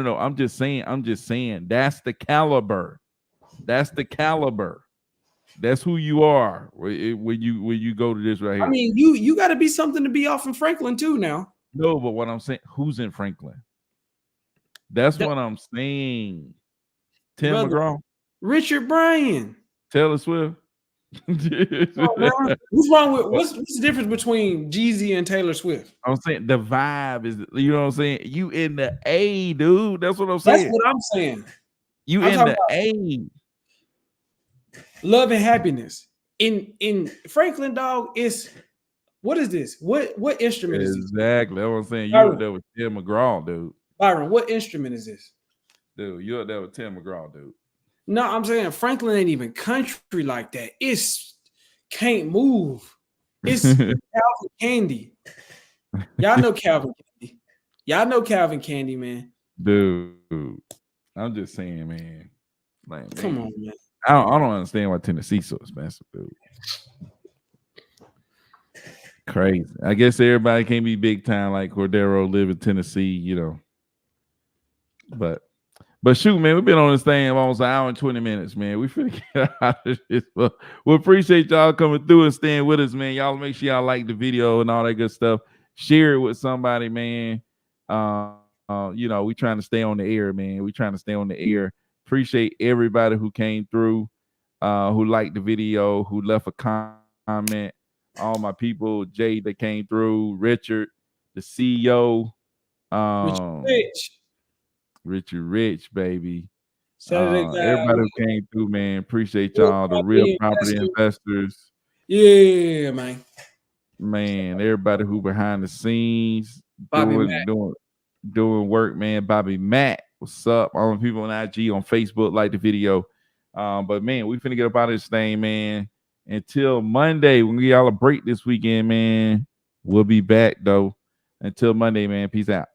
No. I'm just saying. That's the caliber. That's the caliber. That's who you are when you go to this right I here. mean, you got to be something to be off in Franklin too now. No, but what I'm saying, who's in Franklin? That's That, what I'm saying. Tim brother, McGraw, Richard Bryan. Taylor Swift. What's wrong with what's the difference between Jeezy and Taylor Swift? I'm saying the vibe is, you know what I'm saying? You in the A, dude. That's what I'm That's saying. what I'm saying. You I'm in talking the A. love and happiness. In Franklin, dog, is what is this? What instrument is this? Exactly. That's what I'm saying. You up Byron, there with Tim McGraw, dude. Byron, what instrument is this? Dude, you up there with Tim McGraw, dude. No, I'm saying Franklin ain't even country like that. It's can't move. It's Calvin Candy. Y'all know Calvin Candy. Y'all know Calvin Candy, man. Dude, I'm just saying, man. Like, Come man, on, man. I don't understand why Tennessee's so expensive, dude. Crazy. I guess everybody can't be big time like Cordero, live in Tennessee, you know. But shoot, man, we've been on this thing almost an hour and 20 minutes, man. We finna get out of this. Well, we appreciate y'all coming through and staying with us, man. Y'all make sure y'all like the video and all that good stuff. Share it with somebody, man. We trying to stay on the air, man. We trying to stay on the air. Appreciate everybody who came through, who liked the video, who left a comment. All my people, Jay that came through, Richard, the CEO, Rich, um, Rich, Richard Rich, baby. Saturday guy, Everybody who came through, man. Appreciate real y'all, the real property property investor. investors. Yeah, man. Man, everybody who behind the scenes Bobby Mack. doing work, man. Bobby Matt, what's up? All the people on IG, on Facebook, like the video. But man, we finna get up out of this thing, man. Until Monday, when we all a break this weekend, man. We'll be back though. Until Monday, man. Peace out.